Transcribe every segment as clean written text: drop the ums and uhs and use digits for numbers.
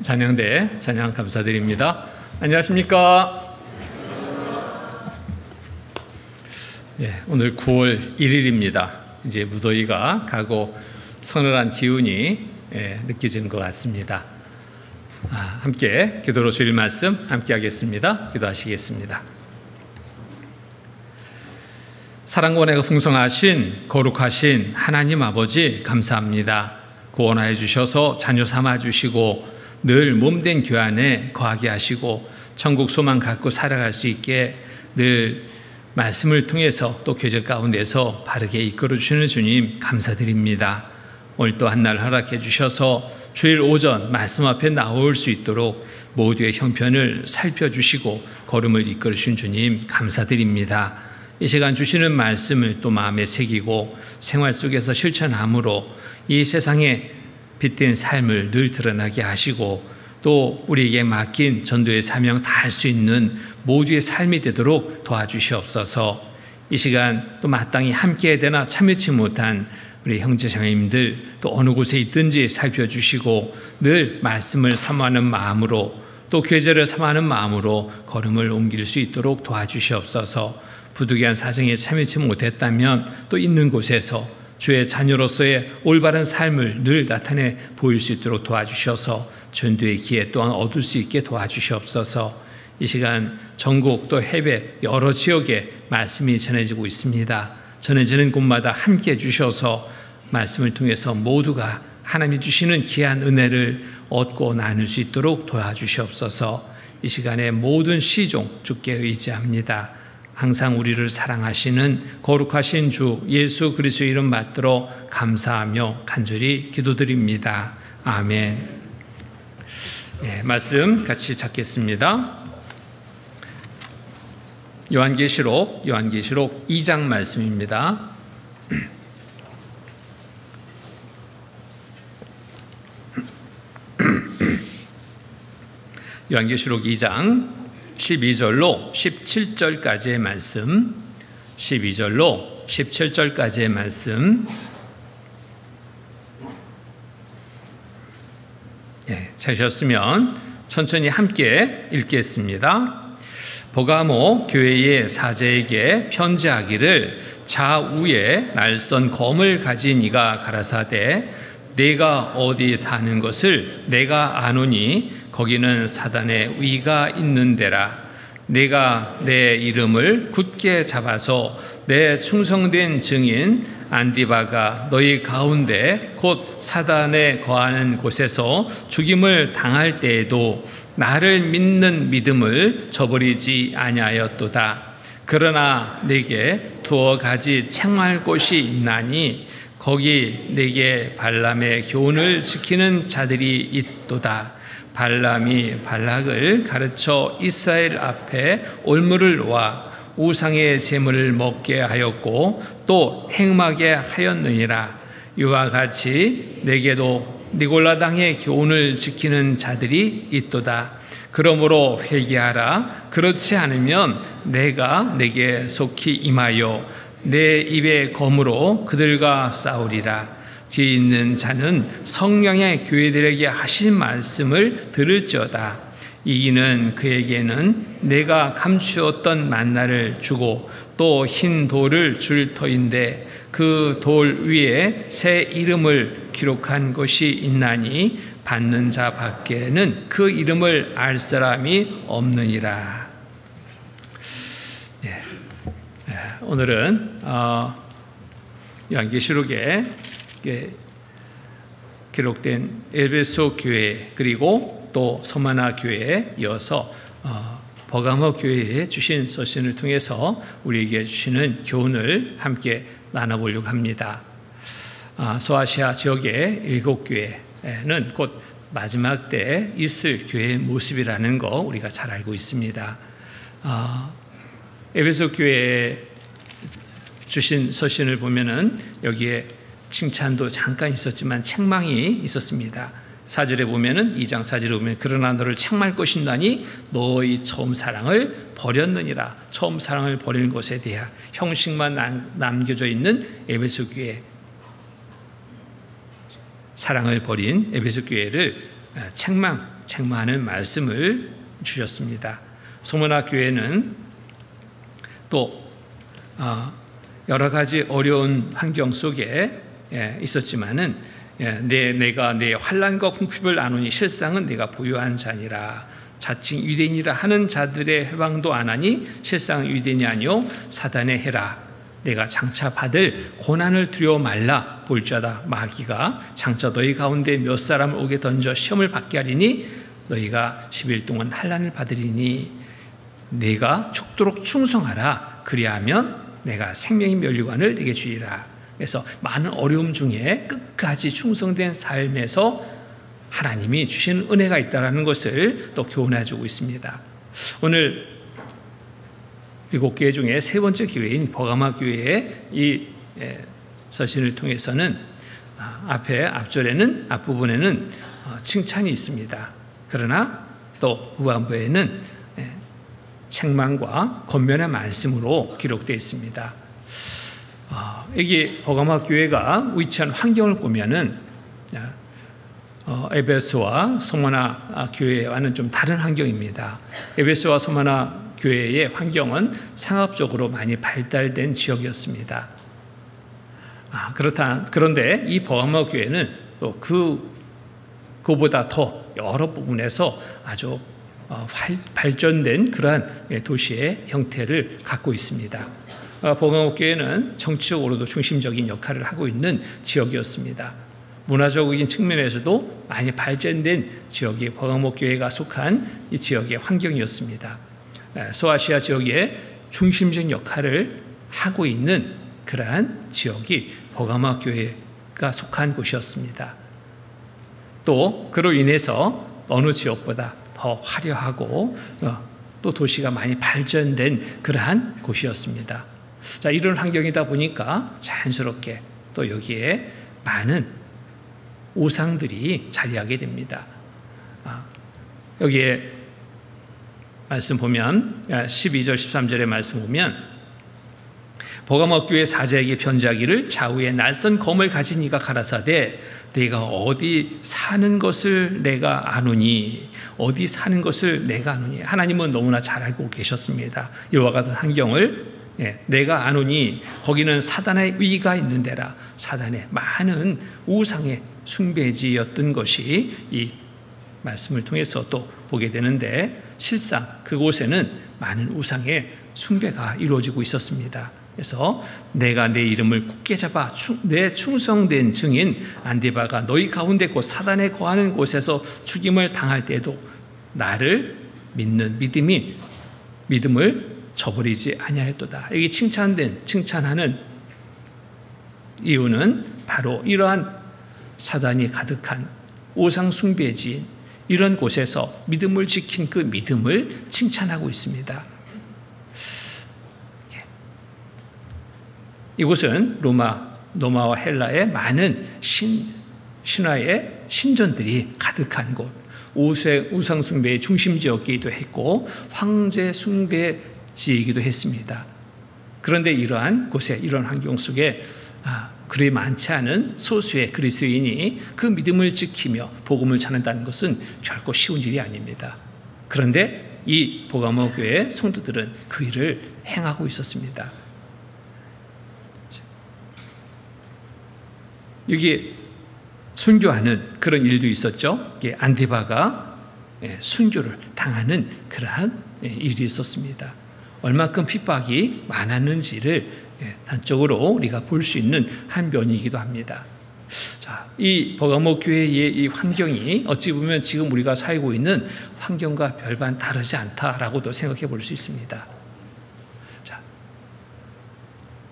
찬양대 찬양 감사드립니다. 안녕하십니까? 오늘 9월 1일입니다. 이제 무더위가 가고 서늘한 기운이 느껴지는 것 같습니다. 함께 기도로 주일 말씀 함께 하겠습니다. 기도하시겠습니다. 사랑과 은혜가 풍성하신 거룩하신 하나님 아버지 감사합니다. 구원하여 주셔서 자녀 삼아 주시고 늘 몸된 교회 안에 거하게 하시고 천국 소망 갖고 살아갈 수 있게 늘 말씀을 통해서 또 교제 가운데서 바르게 이끌어 주시는 주님 감사드립니다. 오늘 또 한 날 허락해 주셔서 주일 오전 말씀 앞에 나올 수 있도록 모두의 형편을 살펴주시고 걸음을 이끌어 주신 주님 감사드립니다. 이 시간 주시는 말씀을 또 마음에 새기고 생활 속에서 실천함으로 이 세상에 빛된 삶을 늘 드러나게 하시고 또 우리에게 맡긴 전도의 사명 다할 수 있는 모두의 삶이 되도록 도와주시옵소서. 이 시간 또 마땅히 함께 되나 참여치 못한 우리 형제 자매님들 또 어느 곳에 있든지 살펴주시고 늘 말씀을 사모하는 마음으로 또 계절을 사모하는 마음으로 걸음을 옮길 수 있도록 도와주시옵소서. 부득이한 사정에 참여치 못했다면 또 있는 곳에서 주의 자녀로서의 올바른 삶을 늘 나타내 보일 수 있도록 도와주셔서 전도의 기회 또한 얻을 수 있게 도와주시옵소서. 이 시간 전국 또 해외 여러 지역에 말씀이 전해지고 있습니다. 전해지는 곳마다 함께해 주셔서 말씀을 통해서 모두가 하나님이 주시는 귀한 은혜를 얻고 나눌 수 있도록 도와주시옵소서. 이 시간에 모든 시종 주께 의지합니다. 항상 우리를 사랑하시는 거룩하신 주 예수 그리스도의 이름 받들어 감사하며 간절히 기도드립니다. 아멘. 말씀 같이 찾겠습니다. 요한계시록 2장 말씀입니다. 요한계시록 2장 12절로 17절까지의 말씀, 12절로 17절까지의 말씀. 찾으셨으면 천천히 함께 읽겠습니다. 버가모 교회의 사제에게 편지하기를 좌우에 날선 검을 가진 이가 가라사대 내가 어디 사는 것을 내가 아노니 거기는 사단의 위가 있는 데라. 내가 내 이름을 굳게 잡아서 내 충성된 증인 안디바가 너희 가운데 곧 사단에 거하는 곳에서 죽임을 당할 때에도 나를 믿는 믿음을 저버리지 아니하였도다. 그러나 내게 두어 가지 책망할 곳이 있나니 거기 내게 발람의 교훈을 지키는 자들이 있도다. 발람이 발락을 가르쳐 이스라엘 앞에 올무를 놓아 우상의 제물을 먹게 하였고 또 행하게 하였느니라. 이와 같이 내게도 니골라당의 교훈을 지키는 자들이 있도다. 그러므로 회개하라. 그렇지 않으면 내가 내게 속히 임하여 내 입의 검으로 그들과 싸우리라. 귀 있는 자는 성령의 교회들에게 하신 말씀을 들을지어다. 이기는 그에게는 내가 감추었던 만나를 주고 또 흰 돌을 줄 터인데 그 돌 위에 새 이름을 기록한 것이 있나니 받는 자 밖에는 그 이름을 알 사람이 없느니라. 오늘은 요한계시록에 기록된 에베소 교회 그리고 또 소마나 교회에 이어서 버가모 교회에 주신 서신을 통해서 우리에게 주시는 교훈을 함께 나눠보려고 합니다. 소아시아 지역의 7교회는 곧 마지막 때 있을 교회의 모습이라는 거 우리가 잘 알고 있습니다. 에베소 교회에 주신 서신을 보면은 여기에 칭찬도 잠깐 있었지만 책망이 있었습니다. 4절에 보면은 2장 4절에 보면 그러나 너를 책망할 것이나니 너의 처음 사랑을 버렸느니라. 처음 사랑을 버린 것에 대한 형식만 남겨져 있는 에베소 교회, 사랑을 버린 에베소 교회를 책망하는 말씀을 주셨습니다. 소모나 교회는 또 여러 가지 어려운 환경 속에 있었지만은 내가 내 환난과 궁핍을 아노니 실상은 내가 부유한 자니라. 자칭 유대인이라 하는 자들의 회방도 안 하니 실상 유대인이 아니요 사단의 해라. 내가 장차 받을 고난을 두려워 말라. 볼자다 마귀가 장차 너희 가운데 몇 사람을 오게 던져 시험을 받게 하리니 너희가 10일 동안 환난을 받으리니 내가 죽도록 충성하라. 그리하면 내가 생명의 면류관을 내게 주리라. 그래서 많은 어려움 중에 끝까지 충성된 삶에서 하나님이 주시는 은혜가 있다는 것을 또 교훈해주고 있습니다. 오늘 7교회 중에 세 번째 교회인 버가마 교회의 이 서신을 통해서는 앞부분에는 칭찬이 있습니다. 그러나 또 후반부에는 책망과 권면의 말씀으로 기록되어 있습니다. 여기 버가마 교회가 위치한 환경을 보면은 에베소와 소모나 교회와는 좀 다른 환경입니다. 에베소와 소모나 교회의 환경은 상업적으로 많이 발달된 지역이었습니다. 그런데 이 버가마 교회는 또 그보다 더 여러 부분에서 아주 발전된 그러한 도시의 형태를 갖고 있습니다. 버가모 교회는 정치적으로도 중심적인 역할을 하고 있는 지역이었습니다. 문화적인 측면에서도 많이 발전된 지역이 버가모 교회가 속한 이 지역의 환경이었습니다. 소아시아 지역의 중심적인 역할을 하고 있는 그러한 지역이 버가모 교회가 속한 곳이었습니다. 또 그로 인해서 어느 지역보다 더 화려하고 또 도시가 많이 발전된 그러한 곳이었습니다. 자, 이런 환경이다 보니까 자연스럽게 또 여기에 많은 우상들이 자리하게 됩니다. 여기에 말씀 보면 12절 13절의 말씀 보면 버가모 교회 사자에게 편지하기를 좌우에 날선 검을 가진 이가 가라사대 내가 어디 사는 것을 내가 아노니 어디 사는 것을 내가 아노니 하나님은 너무나 잘 알고 계셨습니다. 이와 같은 환경을 내가 아노니 거기는 사단의 위가 있는 데라. 사단의 많은 우상의 숭배지였던 것이 이 말씀을 통해서 또 보게 되는데 실상 그곳에는 많은 우상의 숭배가 이루어지고 있었습니다. 그래서 내가 내 이름을 굳게 잡아 내 충성된 증인 안디바가 너희 가운데 곧 사단에 거하는 곳에서 죽임을 당할 때도 나를 믿는 믿음을 저버리지 아니하였도다. 여기 칭찬하는 이유는 바로 이러한 사단이 가득한 우상 숭배지인 이런 곳에서 믿음을 지킨 그 믿음을 칭찬하고 있습니다. 이곳은 로마와 헬라의 많은 신화의 신전들이 가득한 곳, 우상 숭배의 중심지였기도 했고 황제 숭배지이기도 했습니다. 그런데 이러한 곳에 이런 환경 속에 그리 많지 않은 소수의 그리스도인이 그 믿음을 지키며 복음을 전한다는 것은 결코 쉬운 일이 아닙니다. 그런데 이 버가모 교회의 성도들은 그 일을 행하고 있었습니다. 여기 순교하는 그런 일도 있었죠. 안디바가 순교를 당하는 그러한 일이 있었습니다. 얼마큼 핍박이 많았는지를 단적으로 우리가 볼 수 있는 한 면이기도 합니다. 자, 이 버가모 교회의 이 환경이 어찌 보면 지금 우리가 살고 있는 환경과 별반 다르지 않다라고도 생각해 볼 수 있습니다. 자,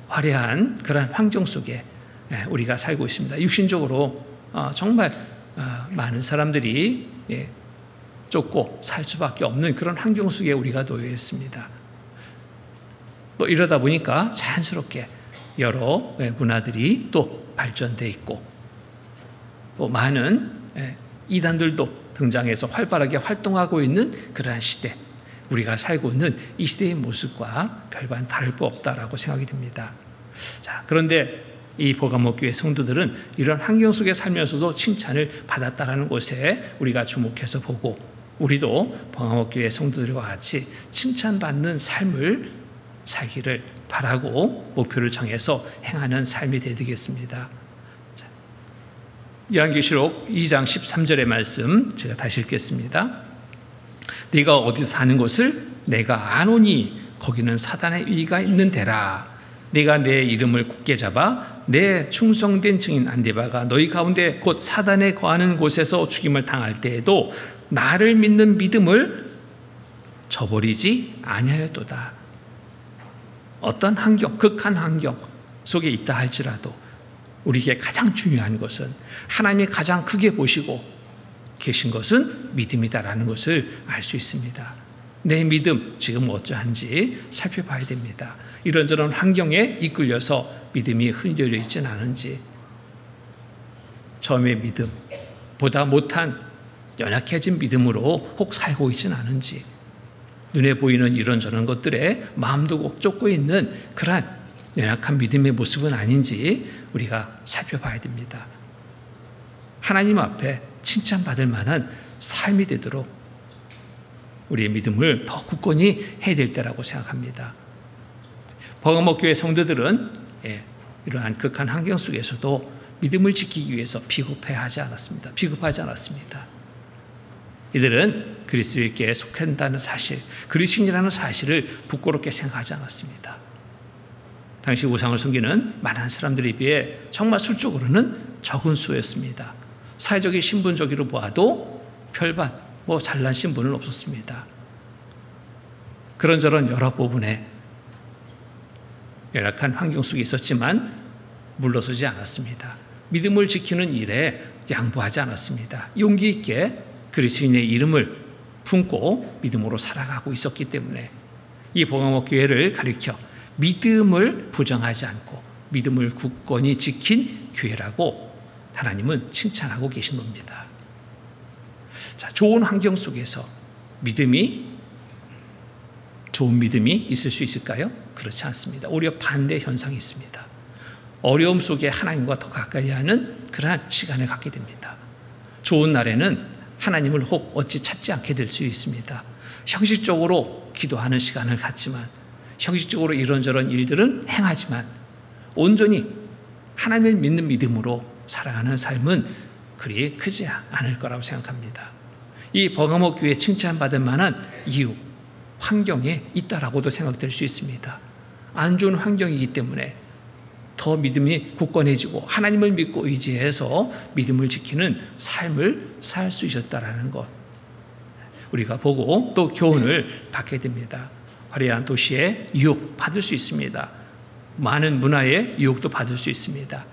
화려한 그런 환경 속에 우리가 살고 있습니다. 육신적으로 정말 많은 사람들이 쫓고 살 수밖에 없는 그런 환경 속에 우리가 놓여 있습니다. 또 이러다 보니까 자연스럽게 여러 문화들이 또 발전돼 있고 또 많은 이단들도 등장해서 활발하게 활동하고 있는 그러한 시대, 우리가 살고 있는 이 시대의 모습과 별반 다를 바 없다라고 생각이 듭니다. 자, 그런데 이 버가모 교회 성도들은 이런 환경 속에 살면서도 칭찬을 받았다라는 것에 우리가 주목해서 보고, 우리도 버가모 교회 성도들과 같이 칭찬받는 삶을 살기를 바라고 목표를 정해서 행하는 삶이 되겠습니다. 요한계시록 2장 13절의 말씀 제가 다시 읽겠습니다. 네가 어디서 사는 곳을 내가 아노니 거기는 사단의 의가 있는 데라. 네가 내 이름을 굳게 잡아 내 충성된 증인 안디바가 너희 가운데 곧 사단에 거하는 곳에서 죽임을 당할 때에도 나를 믿는 믿음을 저버리지 아니하였도다. 어떤 환경, 극한 환경 속에 있다 할지라도 우리에게 가장 중요한 것은, 하나님이 가장 크게 보시고 계신 것은 믿음이다라는 것을 알 수 있습니다. 내 믿음 지금 어떠한지 살펴봐야 됩니다. 이런저런 환경에 이끌려서 믿음이 흔들려 있지는 않은지, 처음의 믿음 보다 못한 연약해진 믿음으로 혹 살고 있지는 않은지, 눈에 보이는 이런저런 것들에 마음도 꼭 쫓고 있는 그러한 연약한 믿음의 모습은 아닌지 우리가 살펴봐야 됩니다. 하나님 앞에 칭찬받을 만한 삶이 되도록 우리의 믿음을 더 굳건히 해야 될 때라고 생각합니다. 버가모 교회 성도들은 이러한 극한 환경 속에서도 믿음을 지키기 위해서 비겁하지 않았습니다. 이들은 그리스도께 속한다는 사실, 그리스도인이라는 사실을 부끄럽게 생각하지 않았습니다. 당시 우상을 섬기는 많은 사람들에 비해 정말 수적으로는 적은 수였습니다. 사회적인 신분적으로 보아도 별반 잘난 신분은 없었습니다. 그런저런 여러 부분에 열악한 환경 속에 있었지만 물러서지 않았습니다. 믿음을 지키는 일에 양보하지 않았습니다. 용기 있게 그리스도인의 이름을 품고 믿음으로 살아가고 있었기 때문에 이 버가모 교회를 가리켜 믿음을 부정하지 않고 믿음을 굳건히 지킨 교회라고 하나님은 칭찬하고 계신 겁니다. 자, 좋은 환경 속에서 좋은 믿음이 있을 수 있을까요? 그렇지 않습니다. 오히려 반대 현상이 있습니다. 어려움 속에 하나님과 더 가까이 하는 그러한 시간을 갖게 됩니다. 좋은 날에는 하나님을 혹 어찌 찾지 않게 될 수 있습니다. 형식적으로 기도하는 시간을 갖지만, 형식적으로 이런저런 일들은 행하지만 온전히 하나님을 믿는 믿음으로 살아가는 삶은 그리 크지 않을 거라고 생각합니다. 이 버가모 교회에 칭찬받을 만한 이유, 환경에 있다라고도 생각될 수 있습니다. 안 좋은 환경이기 때문에 더 믿음이 굳건해지고 하나님을 믿고 의지해서 믿음을 지키는 삶을 살 수 있었다라는 것, 우리가 보고 또 교훈을 받게 됩니다. 화려한 도시에 유혹 받을 수 있습니다. 많은 문화의 유혹도 받을 수 있습니다.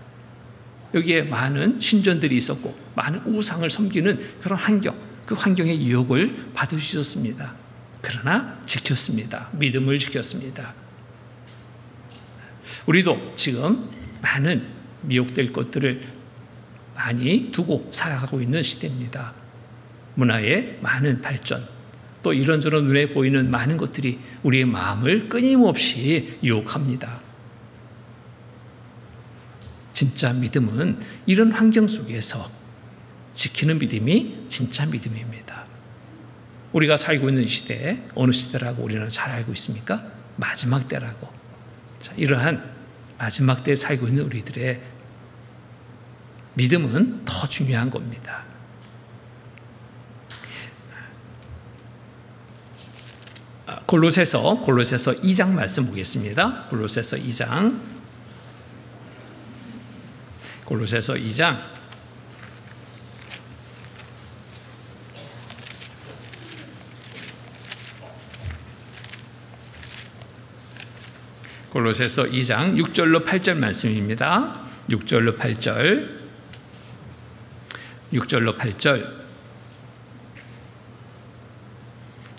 여기에 많은 신전들이 있었고 많은 우상을 섬기는 그런 환경, 그 환경의 유혹을 받을 수 있었습니다. 그러나 지켰습니다. 믿음을 지켰습니다. 우리도 지금 많은 미혹될 것들을 많이 두고 살아가고 있는 시대입니다. 문화의 많은 발전, 또 이런저런 눈에 보이는 많은 것들이 우리의 마음을 끊임없이 유혹합니다. 진짜 믿음은 이런 환경 속에서 지키는 믿음이 진짜 믿음입니다. 우리가 살고 있는 이 시대에 어느 시대라고 우리는 잘 알고 있습니까? 마지막 때라고. 자, 이러한 마지막 때에 살고 있는 우리들의 믿음은 더 중요한 겁니다. 골로새서 2장 말씀 보겠습니다. 골로새서 2장 골로새서 2장 6절로 8절 말씀입니다. 6절로 8절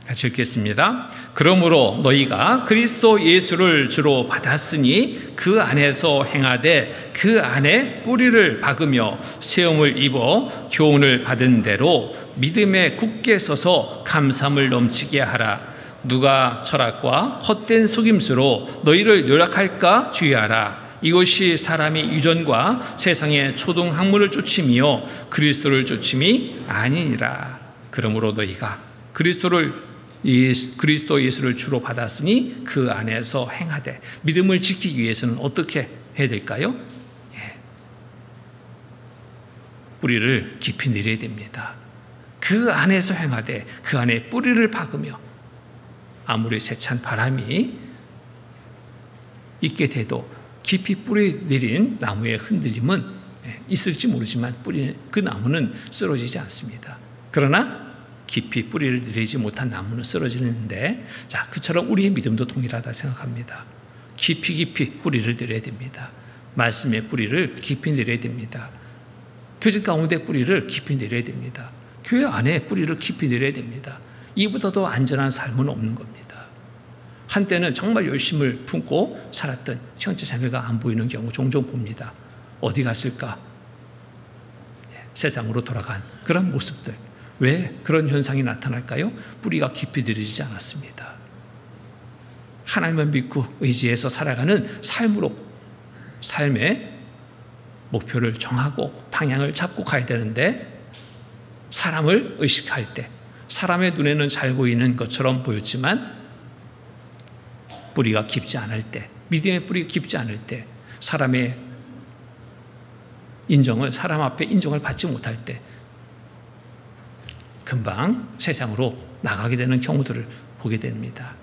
같이 읽겠습니다. 그러므로 너희가 그리스도 예수를 주로 받았으니 그 안에서 행하되 그 안에 뿌리를 박으며 세움을 입어 교훈을 받은 대로 믿음에 굳게 서서 감사함을 넘치게 하라. 누가 철학과 헛된 속임수로 너희를 요락할까 주의하라. 이것이 사람이 유전과 세상의 초등 학문을 쫓음이요 그리스도를 쫓음이 아니니라. 그러므로 너희가 그리스도 예수를 주로 받았으니 그 안에서 행하되. 믿음을 지키기 위해서는 어떻게 해야 될까요? 뿌리를 깊이 내려야 됩니다. 그 안에서 행하되 그 안에 뿌리를 박으며 아무리 세찬 바람이 있게 돼도 깊이 뿌리 내린 나무의 흔들림은 있을지 모르지만 그 나무는 쓰러지지 않습니다. 그러나 깊이 뿌리를 내리지 못한 나무는 쓰러지는데, 자, 그처럼 우리의 믿음도 동일하다 생각합니다. 깊이 뿌리를 내려야 됩니다. 말씀의 뿌리를 깊이 내려야 됩니다. 교직 가운데 뿌리를 깊이 내려야 됩니다. 교회 안에 뿌리를 깊이 내려야 됩니다. 이보다 더 안전한 삶은 없는 겁니다. 한때는 정말 열심을 품고 살았던 형제 자매가 안 보이는 경우 종종 봅니다. 어디 갔을까? 세상으로 돌아간 그런 모습들. 왜 그런 현상이 나타날까요? 뿌리가 깊이 들이지 않았습니다. 하나님을 믿고 의지해서 살아가는 삶의 목표를 정하고 방향을 잡고 가야 되는데, 사람을 의식할 때 사람의 눈에는 잘 보이는 것처럼 보였지만 뿌리가 깊지 않을 때, 믿음의 뿌리가 깊지 않을 때, 사람 앞에 인정을 받지 못할 때 금방 세상으로 나가게 되는 경우들을 보게 됩니다.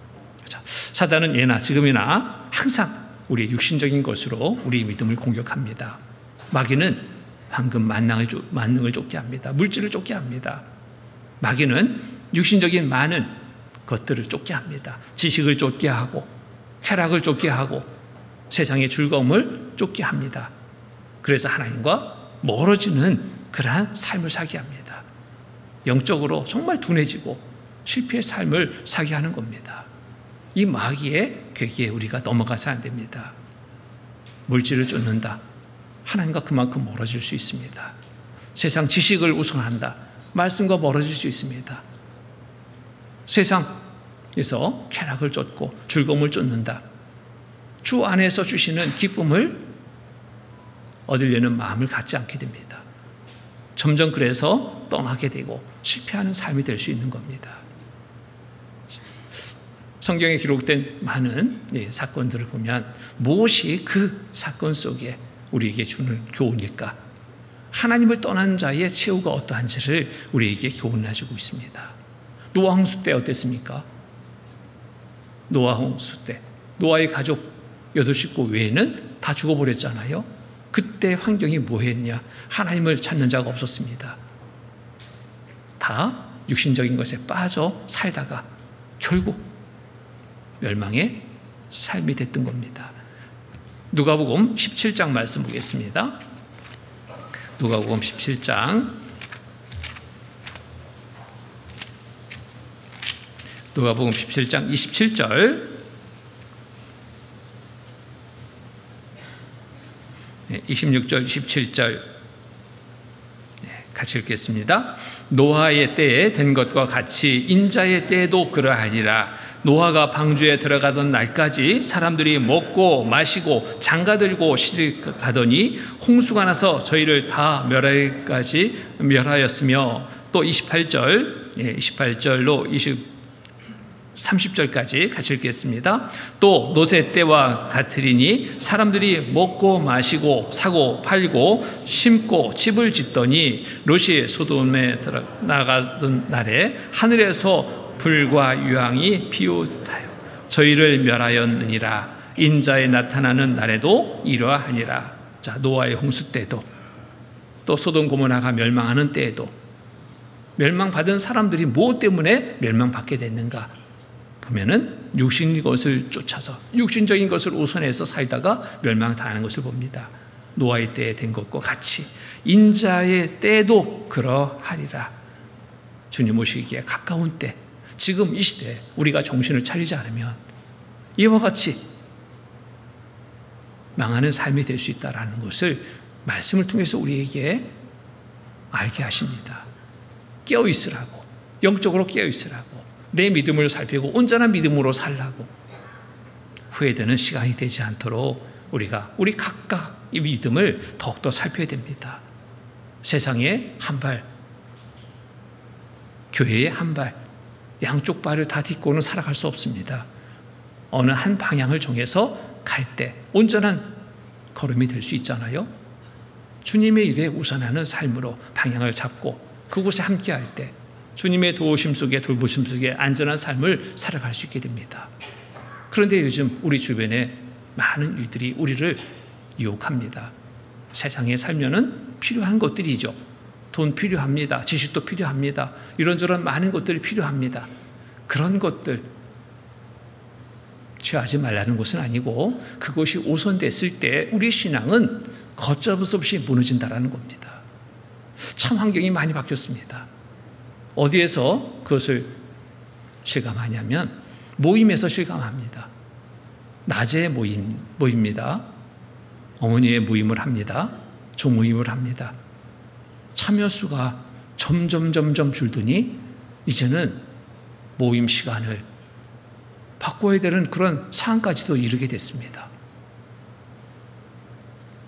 사단은 예나 지금이나 항상 우리의 육신적인 것으로 우리의 믿음을 공격합니다. 마귀는 방금 만능을 쫓게 합니다. 물질을 쫓게 합니다. 마귀는 육신적인 많은 것들을 쫓게 합니다. 지식을 쫓게 하고 쾌락을 쫓게 하고 세상의 즐거움을 쫓게 합니다. 그래서 하나님과 멀어지는 그러한 삶을 살게 합니다. 영적으로 정말 둔해지고 실패의 삶을 살게 하는 겁니다. 이 마귀의 괴기에 우리가 넘어가서 안 됩니다. 물질을 쫓는다. 하나님과 그만큼 멀어질 수 있습니다. 세상 지식을 우선한다. 말씀과 멀어질 수 있습니다. 세상에서 쾌락을 쫓고 즐거움을 쫓는다. 주 안에서 주시는 기쁨을 얻으려는 마음을 갖지 않게 됩니다. 점점 그래서 떠나게 되고 실패하는 삶이 될 수 있는 겁니다. 성경에 기록된 많은 사건들을 보면 무엇이 그 사건 속에 우리에게 주는 교훈일까? 하나님을 떠난 자의 최후가 어떠한지를 우리에게 교훈해주고 있습니다. 노아 홍수 때 어땠습니까? 노아 홍수 때 노아의 가족 8식구 외에는 다 죽어버렸잖아요. 그때 환경이 뭐였냐? 하나님을 찾는 자가 없었습니다. 다 육신적인 것에 빠져 살다가 결국 멸망의 삶이 됐던 겁니다. 누가복음 17장 말씀 보겠습니다. 누가복음 17장 누가복음 17장 27절 26절 27절 같이 읽겠습니다. 노아의 때에 된 것과 같이 인자의 때에도 그러하리라. 노아가 방주에 들어가던 날까지 사람들이 먹고 마시고 장가들고 시집가더니 홍수가 나서 저희를 다 멸하였으며, 또 28절로 30절까지 같이 읽겠습니다. 또 롯의 때와 같으리니 사람들이 먹고 마시고 사고 팔고 심고 집을 짓더니 롯이 소돔에 나가던 날에 하늘에서 불과 유황이 비오듯하여 저희를 멸하였느니라. 인자에 나타나는 날에도 이러하니라. 자, 노아의 홍수 때도, 또 소돔 고모라가 멸망하는 때에도 멸망받은 사람들이 무엇 때문에 멸망받게 됐는가 보면은 육신의 것을 쫓아서 육신적인 것을 우선해서 살다가 멸망당하는 것을 봅니다. 노아의 때에 된 것과 같이 인자의 때도 그러하리라. 주님 오시기에 가까운 때, 지금 이 시대에 우리가 정신을 차리지 않으면 이와 같이 망하는 삶이 될 수 있다는 것을 말씀을 통해서 우리에게 알게 하십니다. 깨어있으라고, 영적으로 깨어있으라고, 내 믿음을 살피고 온전한 믿음으로 살라고, 후회되는 시간이 되지 않도록 우리가 우리 각각의 믿음을 더욱더 살펴야 됩니다. 세상에 한 발, 교회에 한 발, 양쪽 발을 다 딛고는 살아갈 수 없습니다. 어느 한 방향을 정해서 갈 때 온전한 걸음이 될 수 있잖아요. 주님의 일에 우선하는 삶으로 방향을 잡고 그곳에 함께 할 때 주님의 도우심 속에, 돌보심 속에 안전한 삶을 살아갈 수 있게 됩니다. 그런데 요즘 우리 주변에 많은 일들이 우리를 유혹합니다. 세상에 살면은 필요한 것들이죠. 돈 필요합니다. 지식도 필요합니다. 이런저런 많은 것들이 필요합니다. 그런 것들 취하지 말라는 것은 아니고 그것이 우선됐을 때 우리의 신앙은 걷잡을 수 없이 무너진다는 겁니다. 참 환경이 많이 바뀌었습니다. 어디에서 그것을 실감하냐면 모임에서 실감합니다. 낮에 모입니다. 어머니의 모임을 합니다. 조모임을 합니다. 참여수가 점점 줄더니 이제는 모임 시간을 바꿔야 되는 그런 상황까지도 이르게 됐습니다.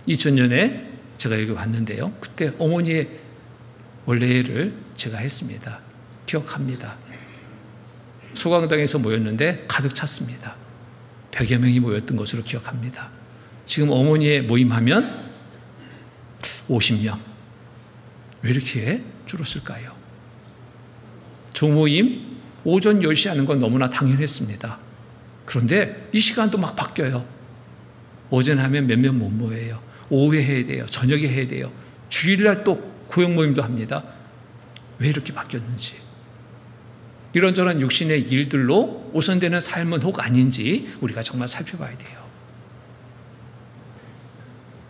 2000년에 제가 여기 왔는데요. 그때 어머니의 원래를 제가 했습니다. 기억합니다. 소강당에서 모였는데 가득 찼습니다. 100여 명이 모였던 것으로 기억합니다. 지금 어머니의 모임하면 50명. 왜 이렇게 줄었을까요? 조모임 오전 10시 하는 건 너무나 당연했습니다. 그런데 이 시간도 막 바뀌어요. 오전 하면 몇 명 못 모여요. 오후에 해야 돼요. 저녁에 해야 돼요. 주일날 또 구역 모임도 합니다. 왜 이렇게 바뀌었는지. 이런저런 육신의 일들로 우선되는 삶은 혹 아닌지 우리가 정말 살펴봐야 돼요.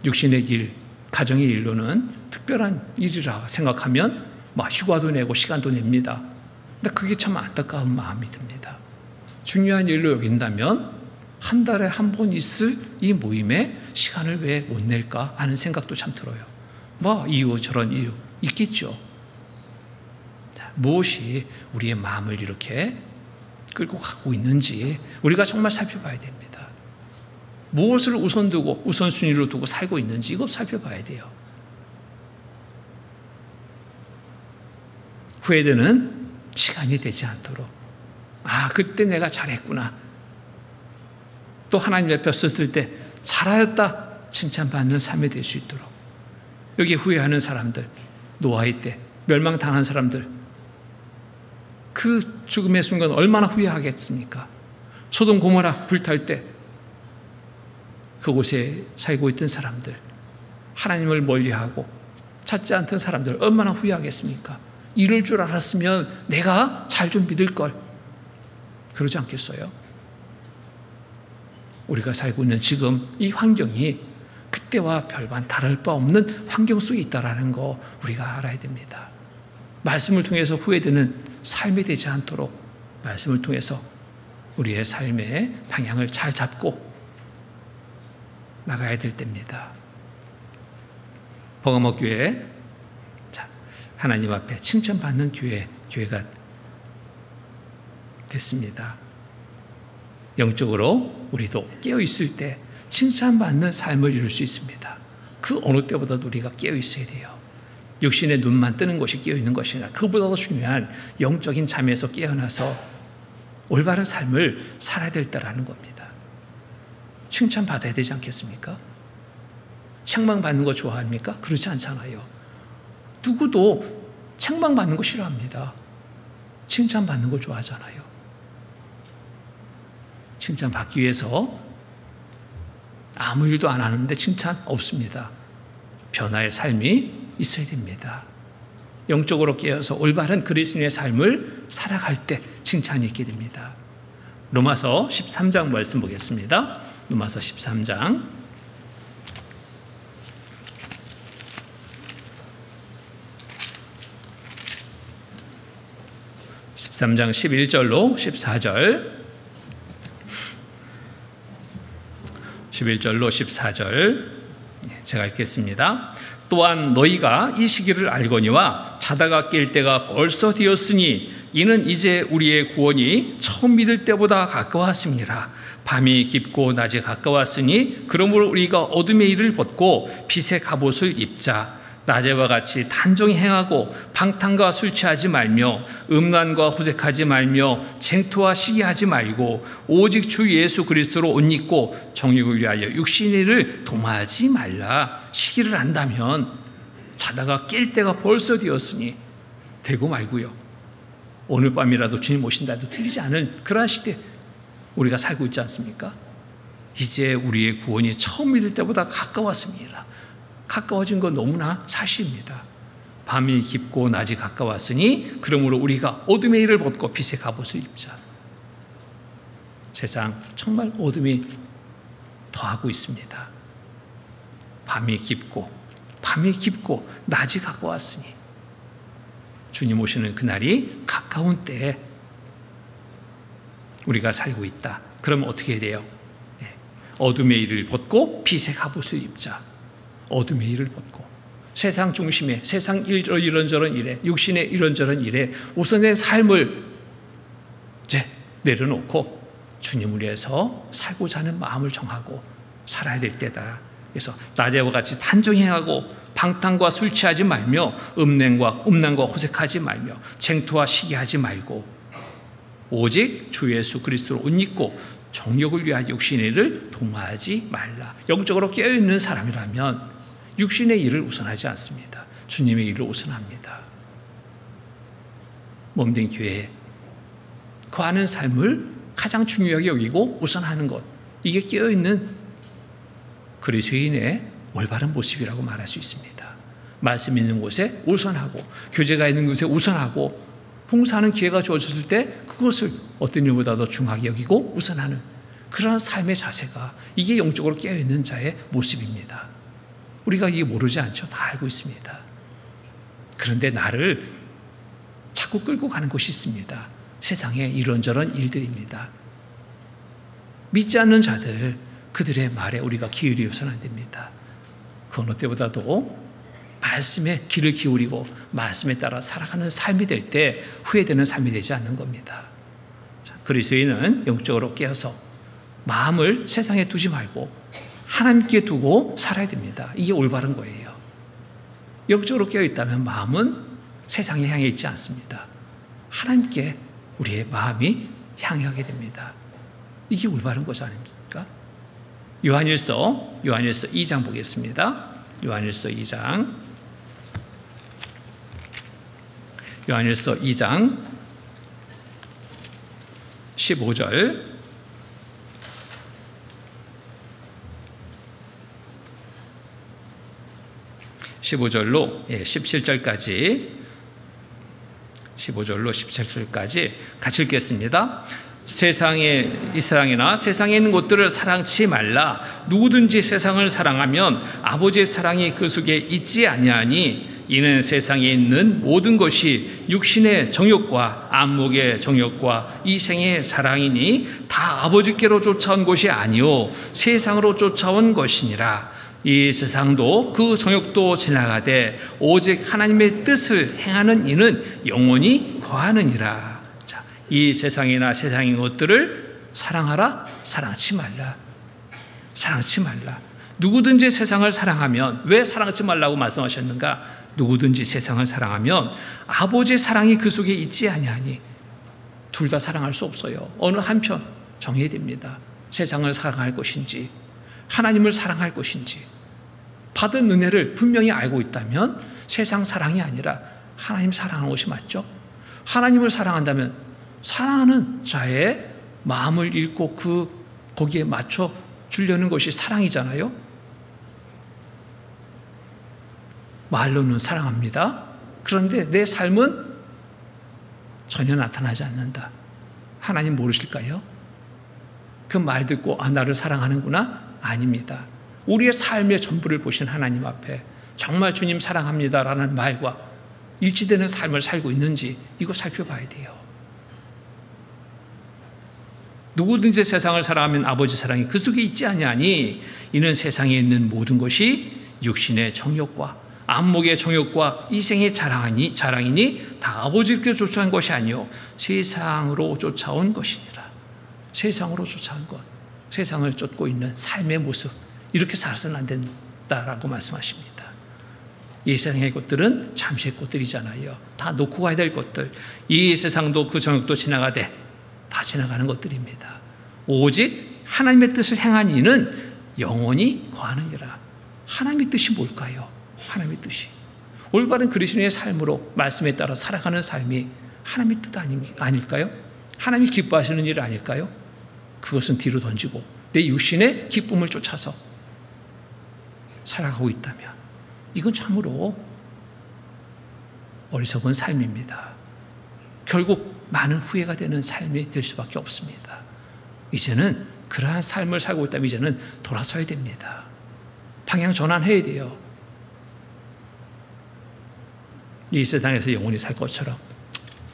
육신의 일, 가정의 일로는 특별한 일이라 생각하면 막 휴가도 내고 시간도 냅니다. 근데 그게 참 안타까운 마음이 듭니다. 중요한 일로 여긴다면 한 달에 한 번 있을 이 모임에 시간을 왜 못 낼까 하는 생각도 참 들어요. 뭐 이유 저런 이유 있겠죠. 자, 무엇이 우리의 마음을 이렇게 끌고 가고 있는지 우리가 정말 살펴봐야 됩니다. 무엇을 우선 두고 우선순위로 두고 살고 있는지 이거 살펴봐야 돼요. 후회되는 시간이 되지 않도록 그때 내가 잘했구나. 또 하나님 옆에 섰을 때 잘하였다 칭찬받는 삶이 될 수 있도록 여기 후회하는 사람들, 노아의 때 멸망당한 사람들 그 죽음의 순간 얼마나 후회하겠습니까? 소돔 고모라 불탈 때 그곳에 살고 있던 사람들, 하나님을 멀리하고 찾지 않던 사람들 얼마나 후회하겠습니까? 이럴 줄 알았으면 내가 잘 좀 믿을 걸. 그러지 않겠어요? 우리가 살고 있는 지금 이 환경이 그때와 별반 다를 바 없는 환경 속에 있다는 거 우리가 알아야 됩니다. 말씀을 통해서 후회되는 삶이 되지 않도록 말씀을 통해서 우리의 삶의 방향을 잘 잡고 나가야 될 때입니다. 버가모 교회, 하나님 앞에 칭찬받는 교회가 됐습니다. 영적으로 우리도 깨어있을 때 칭찬받는 삶을 이룰 수 있습니다. 그 어느 때보다도 우리가 깨어있어야 돼요. 육신의 눈만 뜨는 것이 깨어있는 것이 아니라 그보다 더 중요한 영적인 잠에서 깨어나서 올바른 삶을 살아야 될 때라는 겁니다. 칭찬받아야 되지 않겠습니까? 책망받는 거 좋아합니까? 그렇지 않잖아요. 누구도 책망받는 거 싫어합니다. 칭찬받는 걸 좋아하잖아요. 칭찬받기 위해서 아무 일도 안 하는데 칭찬 없습니다. 변화의 삶이 있어야 됩니다. 영적으로 깨어서 올바른 그리스도인의 삶을 살아갈 때 칭찬이 있게 됩니다. 로마서 13장 말씀 보겠습니다. 로마서 13장 13장 11절로 14절 11절로 14절 제가 읽겠습니다. 또한 너희가 이 시기를 알거니와 자다가 깰 때가 벌써 되었으니 이는 이제 우리의 구원이 처음 믿을 때보다 가까웠습니다. 밤이 깊고 낮이 가까웠으니 그러므로 우리가 어둠의 일을 벗고 빛의 갑옷을 입자. 낮에와 같이 단정히 행하고 방탕과 술 취하지 말며 음란과 후색하지 말며 쟁투와 시기하지 말고 오직 주 예수 그리스도로 옷 입고 정욕을 위하여 육신의 일을 동하지 말라. 시기를 안다면 자다가 깰 때가 벌써 되었으니 되고 말고요. 오늘 밤이라도 주님 오신다 해도 틀리지 않은 그러한 시대 우리가 살고 있지 않습니까? 이제 우리의 구원이 처음 믿을 때보다 가까웠습니다. 가까워진 건 너무나 사실입니다. 밤이 깊고 낮이 가까웠으니 그러므로 우리가 어둠의 일을 벗고 빛의 갑옷을 입자. 세상 정말 어둠이 더하고 있습니다. 밤이 깊고 낮이 가까웠으니 주님 오시는 그날이 가까운 때에 우리가 살고 있다. 그럼 어떻게 돼요? 어둠의 일을 벗고 빛의 갑옷을 입자. 어둠의 일을 벗고 세상 중심에 세상 이런저런 일에 육신의 이런저런 일에 우선 내 삶을 이제 내려놓고 주님을 위해서 살고자 하는 마음을 정하고 살아야 될 때다. 그래서 낮에와 같이 단정히 행하고 방탕과 술 취하지 말며 음란과 호색하지 말며 쟁투와 시기하지 말고 오직 주 예수 그리스도로 옷 입고 정욕을 위하여 육신의 일을 동하지 말라. 영적으로 깨어있는 사람이라면 육신의 일을 우선하지 않습니다. 주님의 일을 우선합니다. 몸된 교회에 거하는 삶을 가장 중요하게 여기고 우선하는 것, 이게 깨어있는 그리스도인의 올바른 모습이라고 말할 수 있습니다. 말씀 있는 곳에 우선하고 교제가 있는 곳에 우선하고 봉사하는 기회가 주어졌을 때 그것을 어떤 일보다도 중하게 여기고 우선하는 그러한 삶의 자세가 이게 영적으로 깨어있는 자의 모습입니다. 우리가 이게 모르지 않죠? 다 알고 있습니다. 그런데 나를 자꾸 끌고 가는 것이 있습니다. 세상에 이런저런 일들입니다. 믿지 않는 자들, 그들의 말에 우리가 귀 기울여서는 안 됩니다. 그 어느 때보다도 말씀에 귀를 기울이고 말씀에 따라 살아가는 삶이 될 때 후회되는 삶이 되지 않는 겁니다. 그리스도인은 영적으로 깨어서 마음을 세상에 두지 말고 하나님께 두고 살아야 됩니다. 이게 올바른 거예요. 영적으로 깨어있다면 마음은 세상에 향해 있지 않습니다. 하나님께 우리의 마음이 향하게 됩니다. 이게 올바른 것이 아닙니까? 요한일서 2장 보겠습니다. 요한일서 2장 15절 15절로 17절까지 같이 읽겠습니다. 이 세상이나 세상에 있는 것들을 사랑치 말라. 누구든지 세상을 사랑하면 아버지의 사랑이 그 속에 있지 아니하니 이는 세상에 있는 모든 것이 육신의 정욕과 안목의 정욕과 이생의 사랑이니 다 아버지께로 쫓아온 것이 아니요 세상으로 쫓아온 것이니라. 이 세상도 그 정욕도 지나가되 오직 하나님의 뜻을 행하는 이는 영원히 거하느니라. 자, 이 세상이나 세상의 것들을 사랑하라, 사랑치 말라. 사랑치 말라. 누구든지 세상을 사랑하면, 왜 사랑하지 말라고 말씀하셨는가? 누구든지 세상을 사랑하면 아버지의 사랑이 그 속에 있지 아니하니. 둘 다 사랑할 수 없어요. 어느 한편 정해야 됩니다. 세상을 사랑할 것인지 하나님을 사랑할 것인지. 받은 은혜를 분명히 알고 있다면 세상 사랑이 아니라 하나님 사랑하는 것이 맞죠? 하나님을 사랑한다면 사랑하는 자의 마음을 읽고 거기에 맞춰 주려는 것이 사랑이잖아요. 말로는 사랑합니다. 그런데 내 삶은 전혀 나타나지 않는다. 하나님 모르실까요? 그 말 듣고 나를 사랑하는구나? 아닙니다. 우리의 삶의 전부를 보신 하나님 앞에 정말 주님 사랑합니다라는 말과 일치되는 삶을 살고 있는지 이거 살펴봐야 돼요. 누구든지 세상을 사랑하면 아버지 사랑이 그 속에 있지 아니하니 이는 세상에 있는 모든 것이 육신의 정욕과 안목의 정욕과 이생의 자랑이니 다 아버지께 쫓아온 것이 아니요 세상으로 쫓아온 것이니라. 세상으로 쫓아온 것, 세상을 쫓고 있는 삶의 모습, 이렇게 살아서는 안 된다라고 말씀하십니다. 이 세상의 것들은 잠시의 것들이잖아요. 다 놓고 가야 될 것들. 이 세상도 그 정욕도 지나가되 다 지나가는 것들입니다. 오직 하나님의 뜻을 행한 이는 영원히 거하느니라. 하나님의 뜻이 뭘까요? 하나님의 뜻이 올바른 그리스도인의 삶으로 말씀에 따라 살아가는 삶이 하나님의 뜻 아닐까요? 하나님이 기뻐하시는 일 아닐까요? 그것은 뒤로 던지고 내 육신의 기쁨을 쫓아서 살아가고 있다면 이건 참으로 어리석은 삶입니다. 결국 많은 후회가 되는 삶이 될 수밖에 없습니다. 이제는 그러한 삶을 살고 있다면 이제는 돌아서야 됩니다. 방향 전환해야 돼요. 이 세상에서 영원히 살 것처럼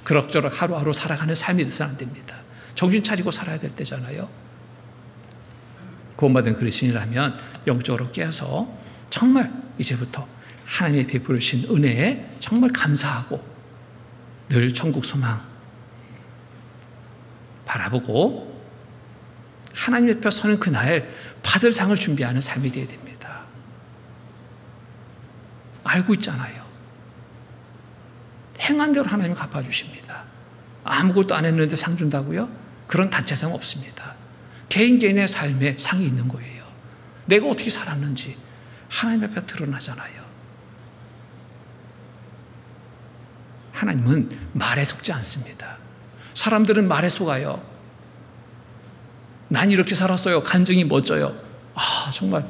그럭저럭 하루하루 살아가는 삶이 되서는 안 됩니다. 정신 차리고 살아야 될 때잖아요. 구원받은 그리스도인이라면 영적으로 깨어서 정말 이제부터 하나님의 베푸신 은혜에 정말 감사하고 늘 천국 소망 바라보고 하나님 옆에 서는 그날 받을 상을 준비하는 삶이 되어야 됩니다. 알고 있잖아요. 행한 대로 하나님이 갚아주십니다. 아무것도 안 했는데 상 준다고요? 그런 단체상 없습니다. 개인의 삶에 상이 있는 거예요. 내가 어떻게 살았는지 하나님 앞에 드러나잖아요. 하나님은 말에 속지 않습니다. 사람들은 말에 속아요. 난 이렇게 살았어요. 간증이 멋져요. 아, 정말